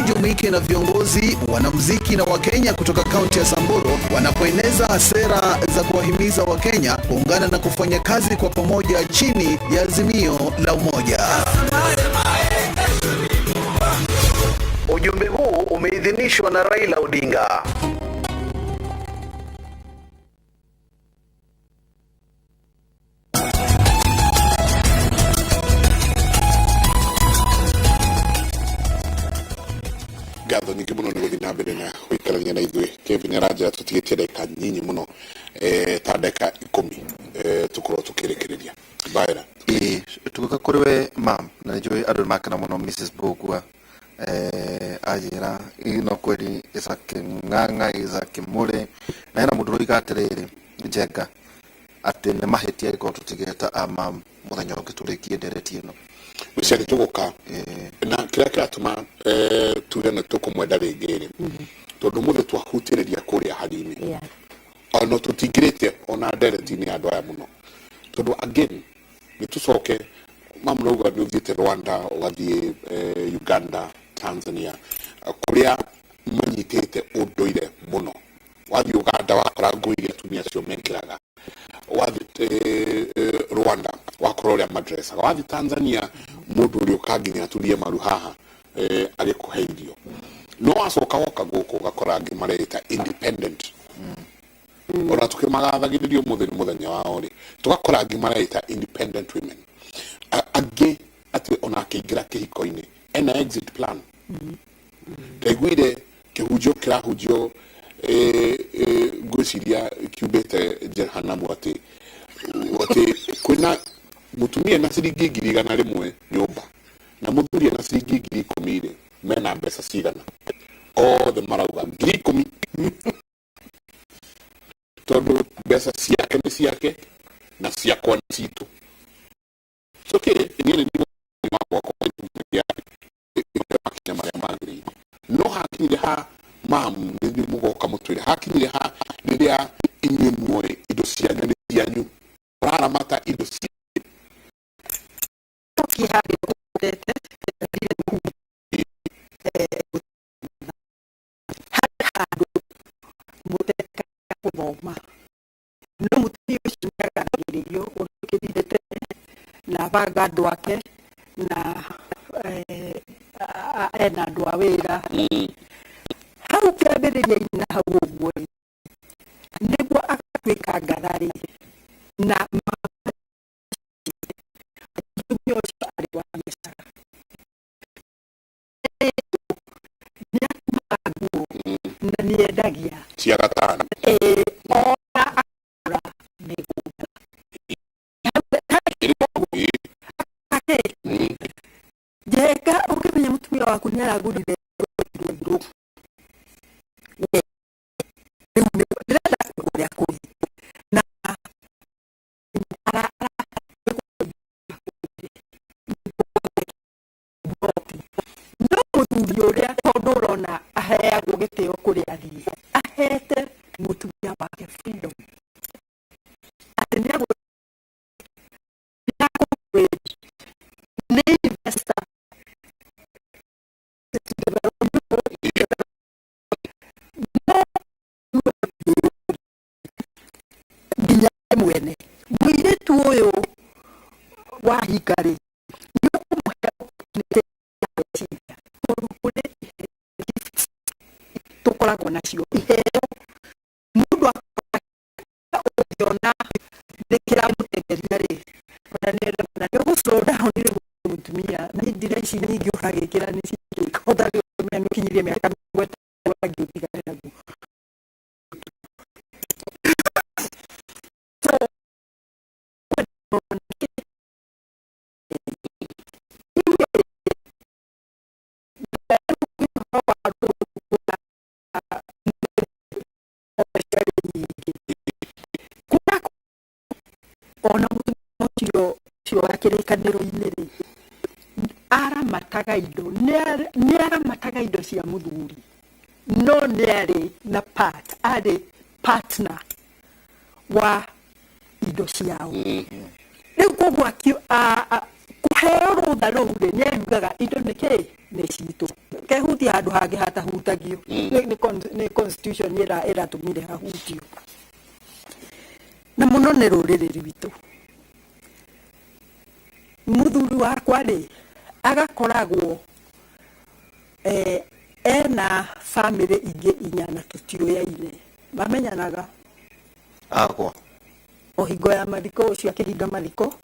Jumuike na viongozi, wanamuziki na Wakenya kutoka kaunti ya Samburu wanapoeneza sera za kuwahimiza Wakenya kuungana na kufanya kazi kwa pamoja chini ya Azimio la Umoja. Ujumbe huu umeidhinishwa na Raila Odinga. Gatho nyingĩ mũno nĩ gũthiĩ na mbere na gũikarania na ithuĩ. Kevin aranja tũtigĩtie ndagĩka nyinyi mũno ta ndagĩka 10 tũkorwo tũkĩrĩkĩrĩria. Baira. Tugoka kuri we mam na njũĩ andũ makena mũno Mrs. Bogua ajĩra ino kweli Isa Kĩng'ang'a, Isa Kĩmũrĩ na hena mũndũ ũroiga atĩrĩrĩ Njenga atĩ nĩ mahĩtia ĩkorwo tũtigĩta amam mũthenya ũngĩ tũrĩkie ndereti ĩno. Wicari tuguka na kira kiratuma tuge na tukumwenda rĩngĩ tondũ mũthĩ twahutĩrĩria kũrĩa harĩ-inĩ ona tũtingĩrĩte ona ndereti-inĩ ya andũ aya mũno tondũ again nĩ tũcoke mamũrauga nĩ ũthiĩte Rwanda ũgathiĩ Uganda, Tanzania kũrĩa manyitĩte ũndũire mũno. Wathiĩ Uganda wakora nguo iria atumia acio mekĩraga, wathiĩ Rwanda wakora ũrĩa madresaga, wathiĩ Tanzania mũndũ ũrĩa ũkanginya aturie maru haha agĩkũhe irio. No wacoka woka gũkũ ũgakora angĩ mareta independent ona tũkĩmagathagĩrĩrio mũthenya wao rĩ tũgakora angĩ mareta independent women angĩ atĩ ona akĩingĩra kĩhiko-inĩ ena exit plan. Ndaiguire kĩhunjio kĩrahunjio ngwĩciria kiugĩte Jehanamu atĩ kwĩna mũtumia na ciringi 100 nyũmba na mũthuri na ciringi 10,000 mena mbeca cigana othe marauga 10,000 tondũ mbeca ciake nĩ ciake na ciakwa nĩ citũ. Okay, niĩ nĩ mwako ya makinya marĩa magĩrĩire no hakinyire ha mamu nĩ mũgoka mũtwĩre hakinyire ha rĩrĩa inyuĩ muoĩ indo cianyu nĩ cianyu ũraramata indo cianyu na baga andũ ake na ena andũ a wĩra hau kĩambĩrĩria-inĩ na hau ũguo nĩguo agatuĩka ngarari na mũtumia ũcio arĩ wa biacara nĩatumaga nguo na nĩendagia cia gatano ona akũra mĩgũnda Jeka ukimenya mutumia waku nĩ aragurire na no muthuri ũrĩa tondũ ũrona aheagwo gĩtĩo kũrĩa athiĩ ahete mutumia wake freedom atĩ mwene mũirĩtu ũyũ wa hikari tũkoragwo nacio iheo mũndũ akona nĩkĩramũtengeria rĩ na nĩgũ-slow down mũtumia nĩ ndira ici nyingĩ ũkagĩkĩra nĩ cingĩkahota gũkinyirie mĩaka 50 wangĩũtigane naguo ona mũtumia ũcio wa kĩrĩkanĩro-inĩ rĩ aramataga indo nĩ aramataga indo cia mũthuri no nĩ arĩ na arĩ partner wa indo ciao rĩu koguo kũheo rũtha rũu rĩ nĩ arugaga indo nĩkĩ nĩ citũ kehutia handũ hangĩ hatahutagio nĩ constitution ĩratũmire hahutio na mũno nĩ rũrĩrĩ rwitũ mũthuri wakwa rĩ agakoragwo ena family ingĩ 4 tũtiũyaine mamenyanaga akwa o hingo ya mathiko ũcio akĩhinga mathiko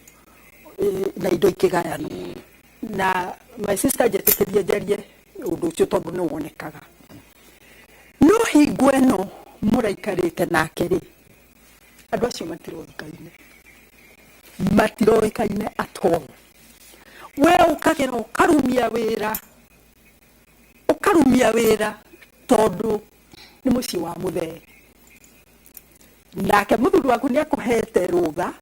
na indo ikĩgayanwo na my sister njetĩkĩrie njarie ũndũ ũcio tondũ nĩ wonekaga no hingo ĩno mũraikarĩte nake rĩ andũ acio matiroĩkaine at all we ũkagera ũkarumia wĩra tondũ nĩ mũciĩ wa mũthee nake mũthuri waku nĩ akũhete rũtha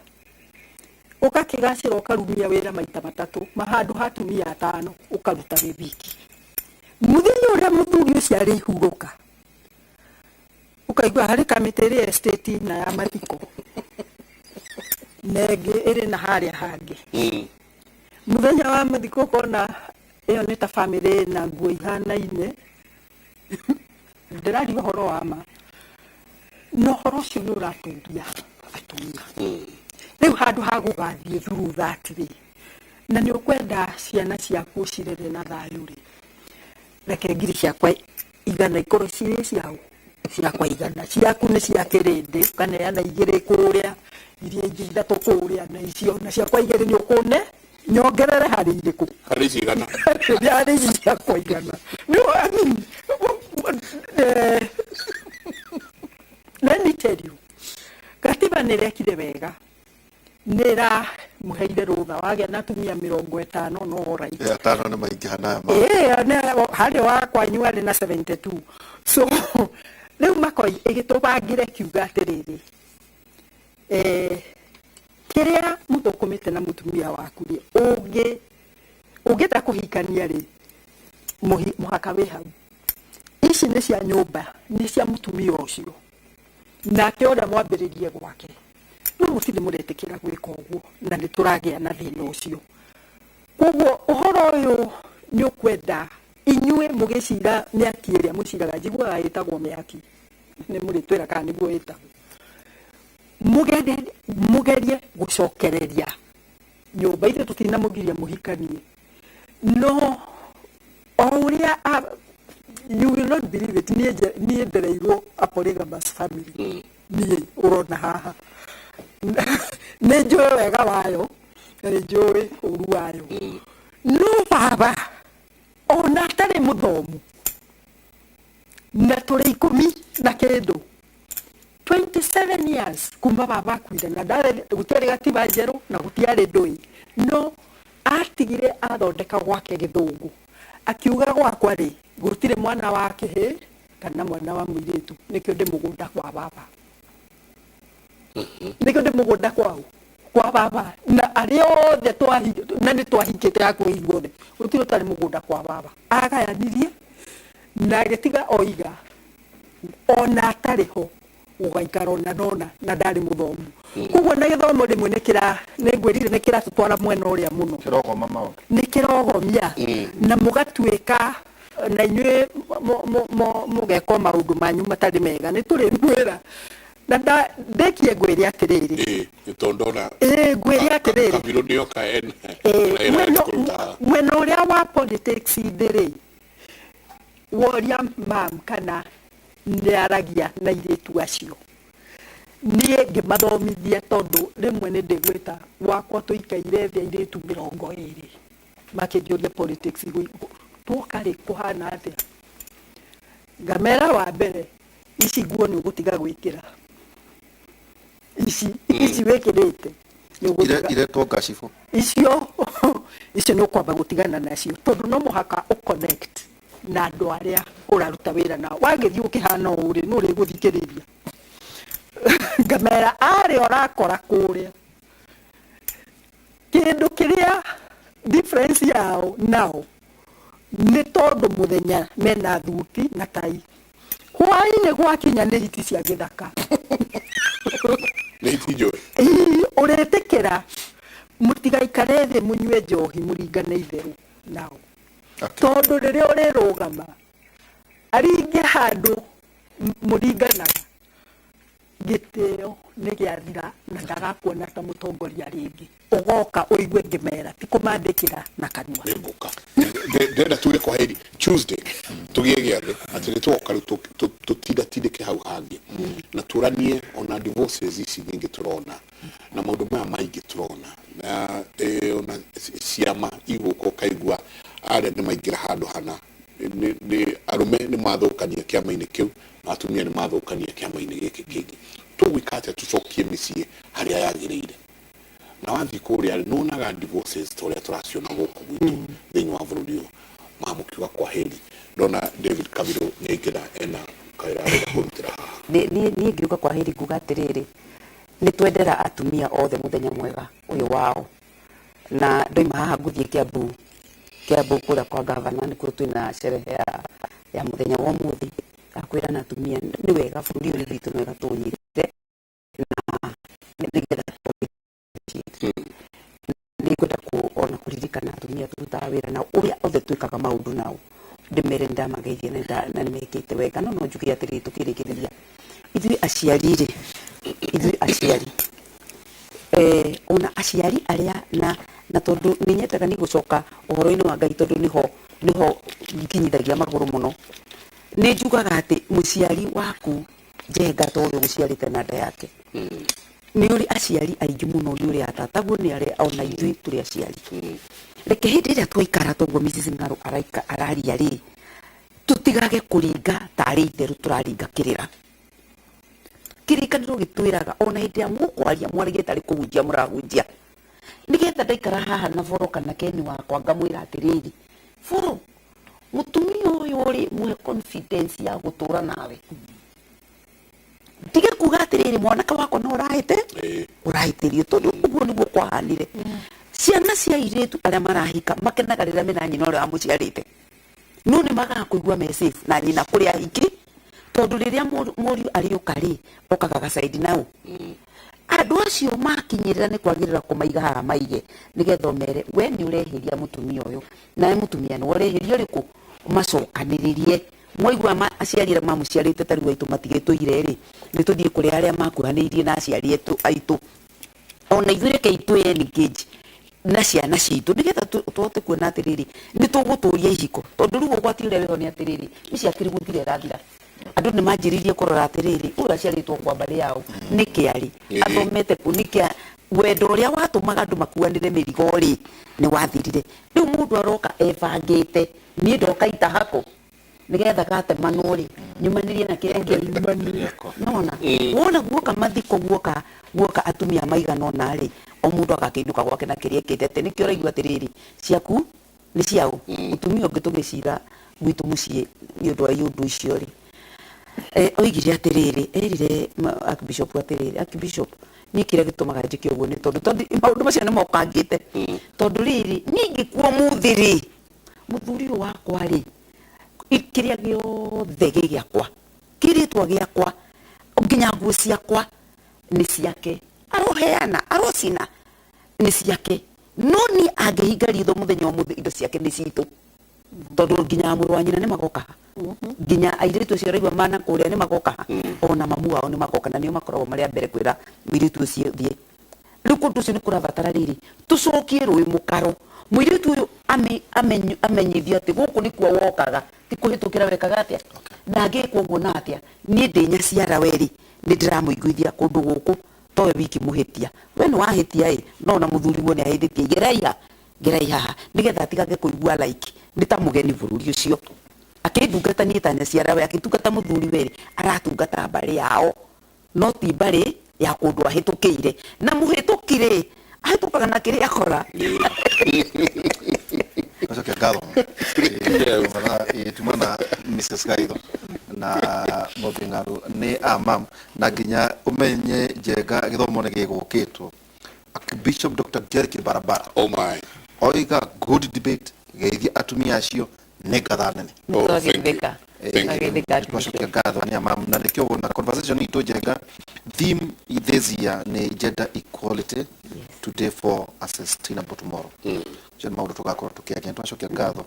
ũgakĩgacĩra ũkarumia wĩra maita matatũ handũ ha atumia 5 ũkaruta wĩ wiki mũthenya ũrĩa mũthuri ũcio arĩhurũka ukaigua harĩ kamĩtĩ ĩrĩa estate na ya mathiko nengĩ ĩrĩ na harĩa hangĩ mũthenya wa mathiko kona ĩyo nĩ ta family na nguo ihanaine ndĩraria ũhoro wa ma no ũhoro ũcio nĩ ũratũria atumia rĩu handũ ha gũgathiĩ through that rĩ na nĩ ũkwenda ciana ciaku ũcirere na thayũ rĩ reke ngiri ciakwa igana ikorwo cirĩ ciao ciakwa igana ciaku nĩ cia kĩrĩndĩ ũkaneana 2 kũrĩa iria ingĩ 3 kũrĩa na icio na ciakwa 2 nĩ ũkũne nyongerere harĩ irĩkũ harĩ cigana harĩ ciakwa igana no let me tell you, katiba nirekire wega nira muheire rutha wagĩa na atumia 50 no right. Tano nĩ maingĩ hana ma. Harĩ wakwa nyua arĩ na 72. So rĩu makoi ĩgĩtũbangĩre kiuga atĩrĩrĩ, kĩrĩa mũthũkũmĩte na mũtumia waku rĩ, ũngĩenda kũhikania rĩ, mũhaka wĩ hau. Ici nĩ cia nyũmba, nĩ cia mũtumia ũcio, nake ũrĩa mwambĩrĩrie gwake. No mũtirĩ mũretĩkĩra gwĩka ũguo, na nĩ tũragĩa na thĩna ũcio. Koguo ũhoro ũyũ nĩ ũkwenda inyuĩ mũgĩcira mĩaki ĩrĩa mũciraga, njiguaga ĩtagwo mĩaki, nĩ mũrĩtwĩra kana nĩguo ĩtagwo, mũgerie gũcokereria nyũmba ithuĩ tũtinamũgiria mũhikanie. No o ũrĩa you will not believe it, niĩ ndereirwo a polygamous family, niĩ ũrona haha nĩ njũĩ wega wayo na nĩ njũĩ ũru wayo. No baba ona atarĩ mũthomu na tũrĩ 10 na kĩndũ 27 years kuma baba akuire na gũtiarĩ gatiba njerũ na gũtiarĩ ndũĩ, no atigire athondeka gwake gĩthũngũ, akiuga gwakwa rĩ gũtirĩ mwana wa kĩhĩ kana mwana wa mũirĩtu, nĩkĩo ndĩ mũgũnda kwa baba, nĩkĩo ndĩ mũgũnda kwa baba, na arĩa othe na nĩ twahingĩte ya kũhingwo thĩ, gũtirĩ ũtarĩ mũgũnda kwa baba. Agayanirie na agĩtiga oiga ona atarĩ ho ũgaikara ona nona na ndarĩ mũthomu. Koguo na gĩthomo rĩmwe nĩngwĩrire nĩ kĩratũtwara mwena ũrĩa mũno, nĩ kĩrogomia na mũgatuĩka na inyuĩ mũgeka maũndũ manyu matarĩ mega. Nĩ tũrĩ mwĩra na ndekie ngwĩre atĩrĩrĩ, ngwĩre atĩrĩrĩ, mwena ũrĩa wa politics ndĩrĩ woria mam kana nĩaragia na irĩtu acio, niĩ ngĩmathomithia tondũ rĩmwe nĩ ndĩgwĩta wakwa tũikaire thĩ airĩtu 20 makĩnjũria politics tuoka rĩ kũhana atĩa. Ngamera wa mbere, ici nguo nĩ ũgũtiga gwĩkĩra, ici wĩkĩrĩte iretwo ngacibũ icio nĩ ũkwamba gũtigana nacio, tondũ no mũhaka ũconnect na andũ arĩa ũraruta wĩra nao. Wagĩthiĩ ũkĩhana ũũ rĩ nĩ ũrĩgũthikĩrĩria. Ngamera arĩa ũrakora kũrĩa, kĩndũ kĩrĩa difference yao nao nĩ tondũ mũthenya mena thuti na tai, hwaĩ-inĩ gwakinya nĩ hiti cia gĩthaka ũretĩkĩra mũtigaikare thĩ mũnyue njohi mũringane itherũ nao, tondũ rĩrĩa ũrĩrũgama aringe handũ mũringanaga gĩtĩo nĩ gĩathira na ndagakuona ta mũtongoria rĩngĩ, ũgoka ũigue ngĩmera ti kũmandĩkĩra na kanua. Ndenda tuge kwa heri Tuesday tugie gĩathĩ atĩ nĩ tũgoka rĩu tũtindatindĩke hau hangĩ na tũranie ona divorces ici nyingĩ tũrona na maũndũ maya maingĩ tũrona ona ciama igũka ũkaigua arĩa nĩ maingĩra handũ hana, arũme nĩ mathũkania kĩama-inĩ kĩu na atumia nĩ mathũkania kĩama-inĩ gĩkĩ kĩngĩ. Tũgwĩka atĩa tũcokie mĩciĩ harĩa yagĩrĩire? Na wathiĩ kũrĩa nĩwonaga divorces ta ũrĩa tũraciona gũkũ gwitũ thĩinĩ wa bũrũri ũyũ, mamũkiuga kwa heri. Ndona David Kabirũ nĩaingĩra ena kawĩra arenda kũrutĩra haha. Niĩ ngiuga kwa heri nguga atĩrĩrĩ, nĩ twendera atumia othe mũthenya mwega ũyũ wao, na ndoima haha ngũthiĩ Kiambu kũrĩa kwa gavana nĩkuo twĩna sherehe ya mũthenya wa ũmũthĩ, akwĩra na atumia nĩ wega bũrũri ũyũ witũ nĩ wega tũũnyitĩte na nĩgetha nĩngwenda ona kũririkana atumia tũrutaga wĩra nao ũrĩa othe twĩkaga maũndũ nao, ndĩmere nĩndamageithia na nĩmekĩte wega. No njuge atĩrĩrĩ tũkĩrĩkĩrĩria, ithuĩ aciari ona aciari arĩa na tondũ nĩnyetaga nĩ gũcoka ũhoro-inĩ wa Ngai tondũ nĩho nginyithagia magũrũ mũno, nĩ njugaga atĩ mũciari waku njenga tondũ gũciarĩte na nda yake nĩ ũrĩ aciari aingĩ mũno, nĩ ũrĩ atataguo nĩ arĩa ona ithuĩ tũrĩ aciari. Reke hĩndĩ ĩrĩa twaikara toguo Mrs. Ng'arũ araria rĩ, tutigage kuringa tari itheru turaringa kirira kirikaniro gitwiraga ona hindi ya mukwaria mwarige tari kuhunjia murahunjia nigetha ndaikara haha na Foro kana Keni wakwa ngamwira atiriri Foro mutumia uyu uri muhe confidence ya gutura nawe tige kuga atiriri mwanaka wakwa no urahitirio tondu uguo niguo kwahanire ciana cia iritu aria marahika makenaga riria mena nyina uria amuciarite no ni magakuigua me safe na nyina kuria hiki tondu riria muriu ariuka ri okaga gacaidi nau andu acio makinyirira ni kwagirira kumaiga haha maige nigetha mere we ni urehiria mutumia uyu na mutumia ni urehiria riku macokaniririe mwaigua aciarire mamuciarite tari waitu matigetuire ri nituthie kuri aria makuhaniirie na aciari aitu ona ithure keitu engage na ciana citu nigetha tuhote kuona atiriri ni tuguturia ihiko tondu riu gwati uria wiho ni atiriri iciakiri guthire rathira andu ni manjiririe kurora atiriri ura ciaritwo kwa mbari yao ni kiari athomete kunikia wendo uria watumaga andu makuanire mirigo ri ni wathirire riu mundu aroka ebangite ni ndoka itahako nigetha gatemano ri nyumanirie na kiria kiumanirie nona wona guoka mathiko guoka atumia maigana ona ri o mundu agakinduka gwake na kiria kitete nikio raigua atiriri ciaku ni ciao utumia ungi tugicira gwitu mucii ni undu wa yundu icio ri oigire atiriri erire Archbishop atiriri Archbishop ni kiria gitumaga njike uguo ni tondu maundu macio ni mokangite tondu riri ningi kuo muthiri muthuri wakwa ri kiria giothe giakwa kiritwa giakwa nginya nguo ciakwa ni ciake aroheana arocina ni ciake no ni angihinga ritho muthenya umuthe indo ciake ni citu tondu nginya mũrũ wa nyina ni magoka nginya airitu cio raigua mana kuria ni magoka ona mamu wao ni magoka na nio makoragwo maria mbere kwira mũiritu ucio thie riu kundu ucio ni kurabatara riri tucokie rũĩ mũkaro mũiritu uyu amenyithio ati guku ni kuo wokaga ti kuhitukira wekaga atia na ngikwo guo na atia ni ndinya ciara weri ni ndiramuiguithia kundu guku towe wiki muhitia we ni wahitia no na muthuri wo ni ahithitie gerai haha nigetha atigage kuigua like ni ta mugeni bururi ucio akindungata ni tanya ciara we akitungata muthuri weri aratungata mbari yao no ti mbari ya kundu ahitukire na muhitukire ahitukaga na kiria akora Acho gado tumana Mrs. Gaido na mobingaru ni amam na ginya umenye jega githomo ne gigukitwo Archbishop Dr. Derek Barabara oh my oiga good debate geithia atumia acio ne gathanene Thank gado ni amam na nikio na conversation ito jega theme this year ni gender equality today for a sustainable tomorrow jana maundu tugakorwo tukiaria twacokia ngatho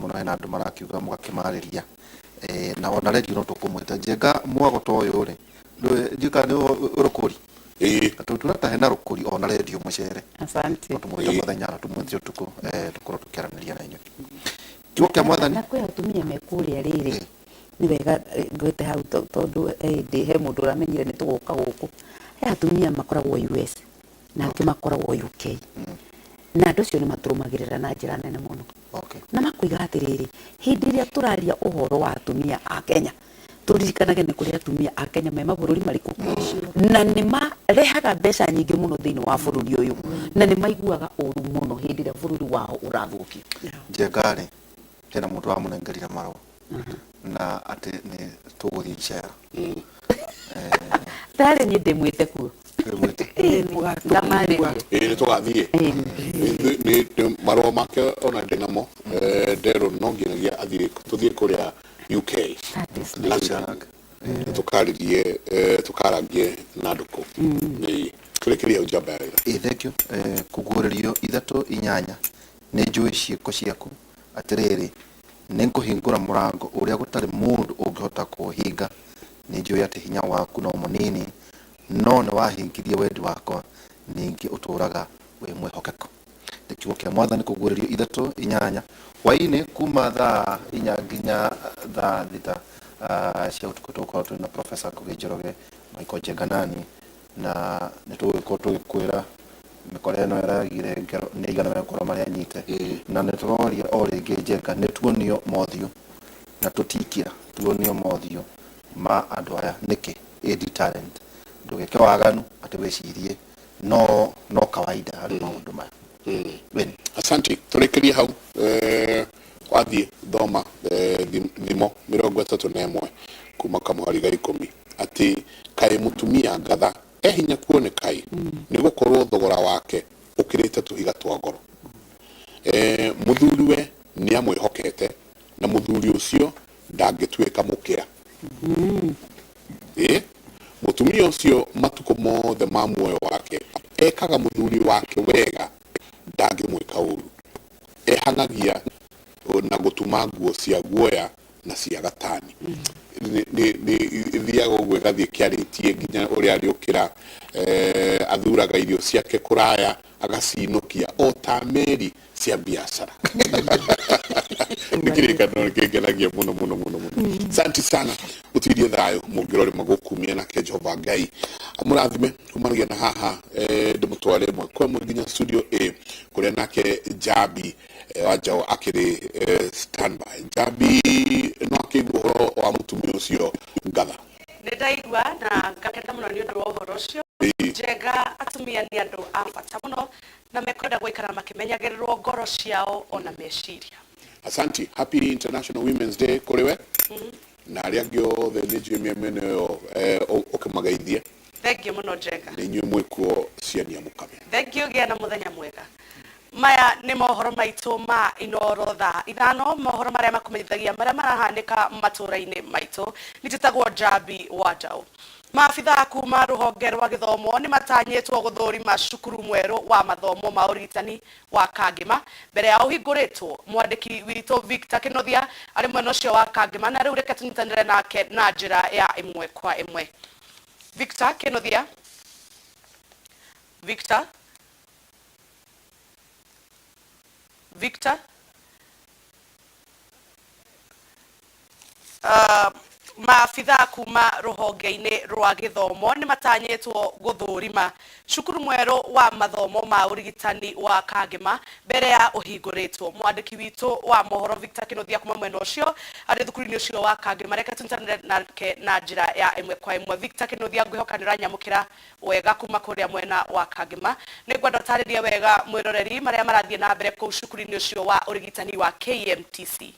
muno hena andu marakiuga mugakimariria na ona radio no tukumwita jega mwago to uyu ri ndika ni urukuri turata hena rukuri ona radio mucere asante tumwita muthenya tumwithio tukorwo tukiaraniria na inyo kiugo kia mwathani na kwe atumia mekuria riri ni wega ngwete hau tondu ndi he mundu uramenyire ni tuguka guku he atumia makoragwo US na angĩ makoragwo UK na andũ acio nĩ matũrũmagĩrĩra na njĩra nene mũno na makoiga atĩrĩrĩ hĩndĩ ĩrĩa tũraria ũhoro wa atumia a Kenya tũririkanage nĩ kũrĩ atumia a Kenya me mabũrũri marĩkũ na nĩ marehaga mbeca nyingĩ mũno thĩinĩ wa bũrũri ũyũ na nĩ maiguaga ũru mũno hĩndĩ ĩrĩa bũrũri wao ũrathũkio njengari hena mũndũ wa mũnengerire marũa na atĩ nĩ tũgũthiĩ icera tarĩ niĩ ndĩmwĩte kuo nä tågathiä nä marå make ona ndä namo nderå no nginagia tå thiä kå rä a UK tå karirie tå karangie na andå kå tå rä kä ria njamba ya thank you kå rio ithatå inyanya nä njå ciäko ciaku atä rä rä nä nkå hingå ra må rango å rä a gå tarä må ndå å ngä hota kå hinga nä njå atä hinya waku no må nini no nä wahingirie wendi wakwa ningĩ ũtũraga wĩ mwĩhokeko nĩ kiugo kĩa mwathani kũguũrĩrio ithatũ inyanya hwaĩ-inĩ kuma thaa inya nginya thaa thita cia ũtukũ tũgũkorwo twĩ na Profesa Ngũgĩ Njoroge Michael Njenganani na nĩ tũgũgĩkorwo tũgĩkwĩra mĩkora ĩno ĩragire nĩ igana rĩa gũkorwo marĩ anyite na nĩ tũroria o rĩngĩ Njenga nĩ tuonio mothiũ na tutikira tuonio mothio ma andu aya niki edi talent ndugeke waganu ati wecirie no kawaida hari maundu maya. Asante, turekerie hau wathie thoma thimo 31 kuma kamwari ga 10 ati kai mutumia ngatha hinya kuonekai ni gukorwo thogora wake ukirite tuhiga twa ngoro. Muthuriwe ni amwihokete na muthuri ucio ndangituika mukira. Mutumia ucio matuko mothe ma muoyo wake ekaga muthuri wake wega ndangimwika uru. Ehanagia na gutuma nguo cia guoya na cia gatani. Ni thiaga uguo gathie kiaritie nginya uria ariukira athuraga irio ciake kuraya agacinokia o ta meri cia biashara. Nikirikana nikigenagia muno. Asante sana utirie thayo mungirori magukumia na ke Jehova Ngai amurathime kumanagia na haha ndimutware mwe kwa nginya studio A kuria nake Jabi wajao akiri standby. Jabi no akiguhoro wa mutumia ucio ngatha ndaigua na ngakenda muno ni undu wa uhoro ucio. Njega atumia ni andu a bata muno na mekwenda guikara makimenyagirirwo ngoro ciao ona meciria. Asante. Happy International Women's Day kuriwe na aria ngio the nijimia mene okimagaithie. Thank you muno Njega. Ni nywe mwikuo ciania mukame. Thank you gia na muthenya mwega. Maya ni mohoro maitu ma Inoro thaa ithano, mohoro maria makumenyithagia maria marahanika matura-ini maitu. Nititagwo Jabi Wajau. Maabitha kuma ruhonge rwa githomo ni matanyitwo guthurima cukuru mweru wa mathomo ma urigitani wa Kangema mbere ya uhinguritwo. Mwandiki witũ Victor Kinothia ari mwena ucio wa Kangema na riu reke tunyitanire nake na njira ya imwe kwa imwe. Victor Kinothia. Victor maabitha kuma ruhonge-ini rwa githomo ni matanyitwo guthurima cukuru mweru wa mathomo ma urigitani wa Kangema mbere ya uhinguritwo. Mwandiki witũ wa mohoro Victor Kinothia kuma mwena ucio ari thukuru-ini ucio wa Kangema reke tunyitanire nake na njira ya imwe kwa imwe. Victor Kinothia ngwihoka ni ranyamukira wega kuma kuria mwena wa Kangema. Ni ngwenda tarĩria wega mwiroreri maria marathie na mbere kuu cukuru-ini ucio wa urigitani wa KMTC.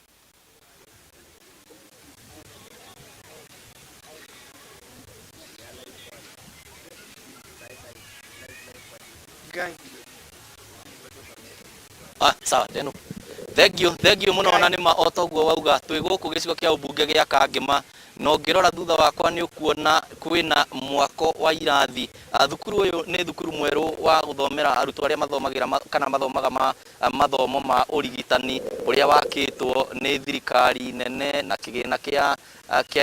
Sawa teno. Thank you muno na nima otoguo wauga twi guku gicigo kia ubunge gia Kangema no ngirora thutha wakwa ni ukuona kwina mwako wa irathi. Thukuru uyu ni thukuru mweru wa guthomera arutwo aria mathomagira kana mathomaga mathomo ma urigitani uria wakitwo ni thirikari nene na kigina kia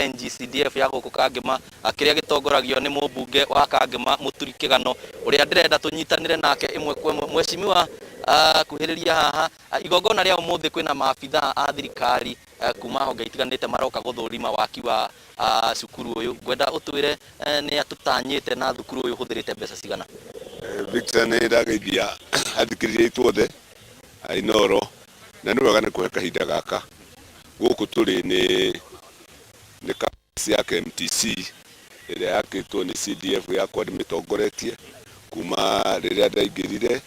NGCDF ya guku Kangema kiria gitongoragio ni mubunge wa Kangema Muturi Kigano uria ndirenda tunyitanire nake imwe kwa mweshimiwa kuhiriria haha igongona ria umuthi kwina maabitha a thirikari kuma honge itiganite maroka guthurima waki wa cukuru uyu. Ngwenda utwire ni atutanyite na thukuru uyu huthirite mbeca cigana. Victor ni ndageithia athikiriria itwothe Inoro na ni wega ni kuhe kahinda gaka guku turi ni kasi ya KMTC iria yakitwo ni CDF yakwa ndimitongoretie kuma riria ndaingirire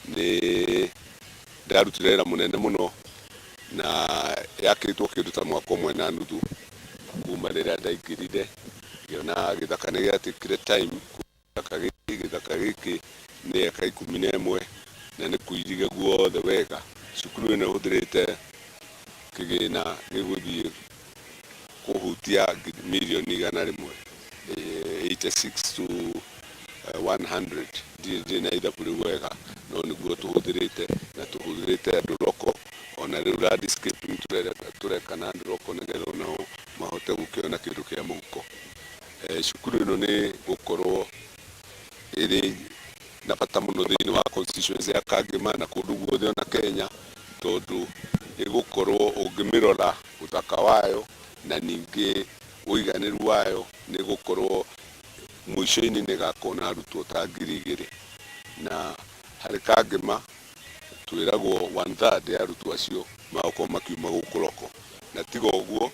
ni ndarutire wĩra munene muno na yakitwo kindu mwaka ũmwe na nuthu kuma riria ndaingirire ngiona githaka ni giatikire time githaka giki ni eka 11 na ni kuirige guothe wega. Cukuru ĩno huthirite kigina giguthie kuhutia milioni 100 86 to 100 ndina ida kuri wega no niguo tuhuthirite na tuhuthirite andu roko ona riu landscaping tureka na andu roko nigetha nao mahote gukiona kindu kia muhuko. Cukuru ĩno ni gukorwo iri na bata muno thiini wa constituency ya Kangema na kundu guothe ona Kenya tondu igukorwo ungimirora uthaka wayo na ningi uiganiru wayo ni gukorwo mwisho-ini ni gakona arutwo ta 2,000 na hari Kangema twiragwo 1/3 ya arutwo acio magokorwo makiuma guku roko na tiga ũguo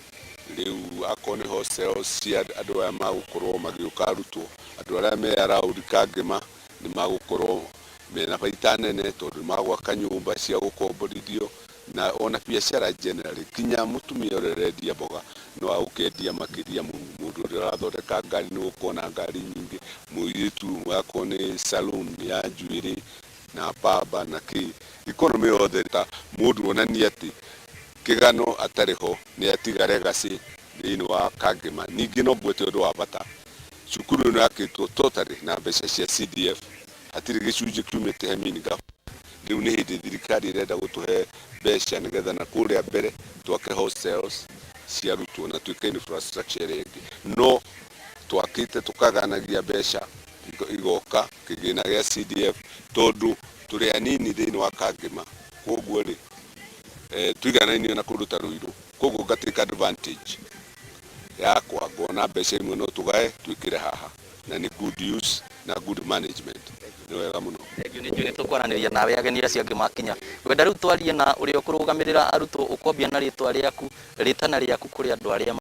rĩu akorwo nĩ hostels cia andũ aya magũkorwo magĩũka arutwo andũ arĩa me around Kangema nĩ magũkorwo mena baita nene tondũ magwaka nyũmba cia gũkomborithio na ona biacara generally kinya mutumia ũrĩa ũrendia mboga no agũkendia makĩria mũndũ ũrĩa ũrathondeka ngari nĩ gũkona ngari nyingĩ mũirĩtu wakorwo nĩ saloon ya njuĩrĩ na baba na kĩ economy yothe ta mũndũ onania atĩ kĩgano atarĩ ho nĩ atiga legacy thĩinĩ wa Kangema. Ningĩ no mbwete ũndũ wa bata cukuru ĩno yakĩtwo totally na mbeca cia CDF hatirĩ gĩcunjĩ kiumĩte he mini-gov. Rĩu nĩ hĩndĩ thirikari ĩrenda gũtũhe mbeca nĩgetha na kũrĩa mbere twake hostels cia arutwo na twĩke infrastructure ĩngĩ no twakĩte tũkaganagia mbeca igoka kĩgĩna gĩa CDF tondũ tũrĩ anini thĩinĩ wa Kangema koguo rĩ tuiganainio na kũruta Ruiru koguo ngatĩka advantage yakwa ngona mbeca imwe no tũgae twĩkĩre haha na nĩ good use na good management nĩ wega mũno. Nĩ tũkwaranĩria nawe ageni acio angĩ makinya wenda rĩu twarie na ũrĩa ũkũrũgamĩrĩra arutwo ũkwambia na rĩtwa rĩaku rĩtana rĩaku kũrĩ andũ arĩa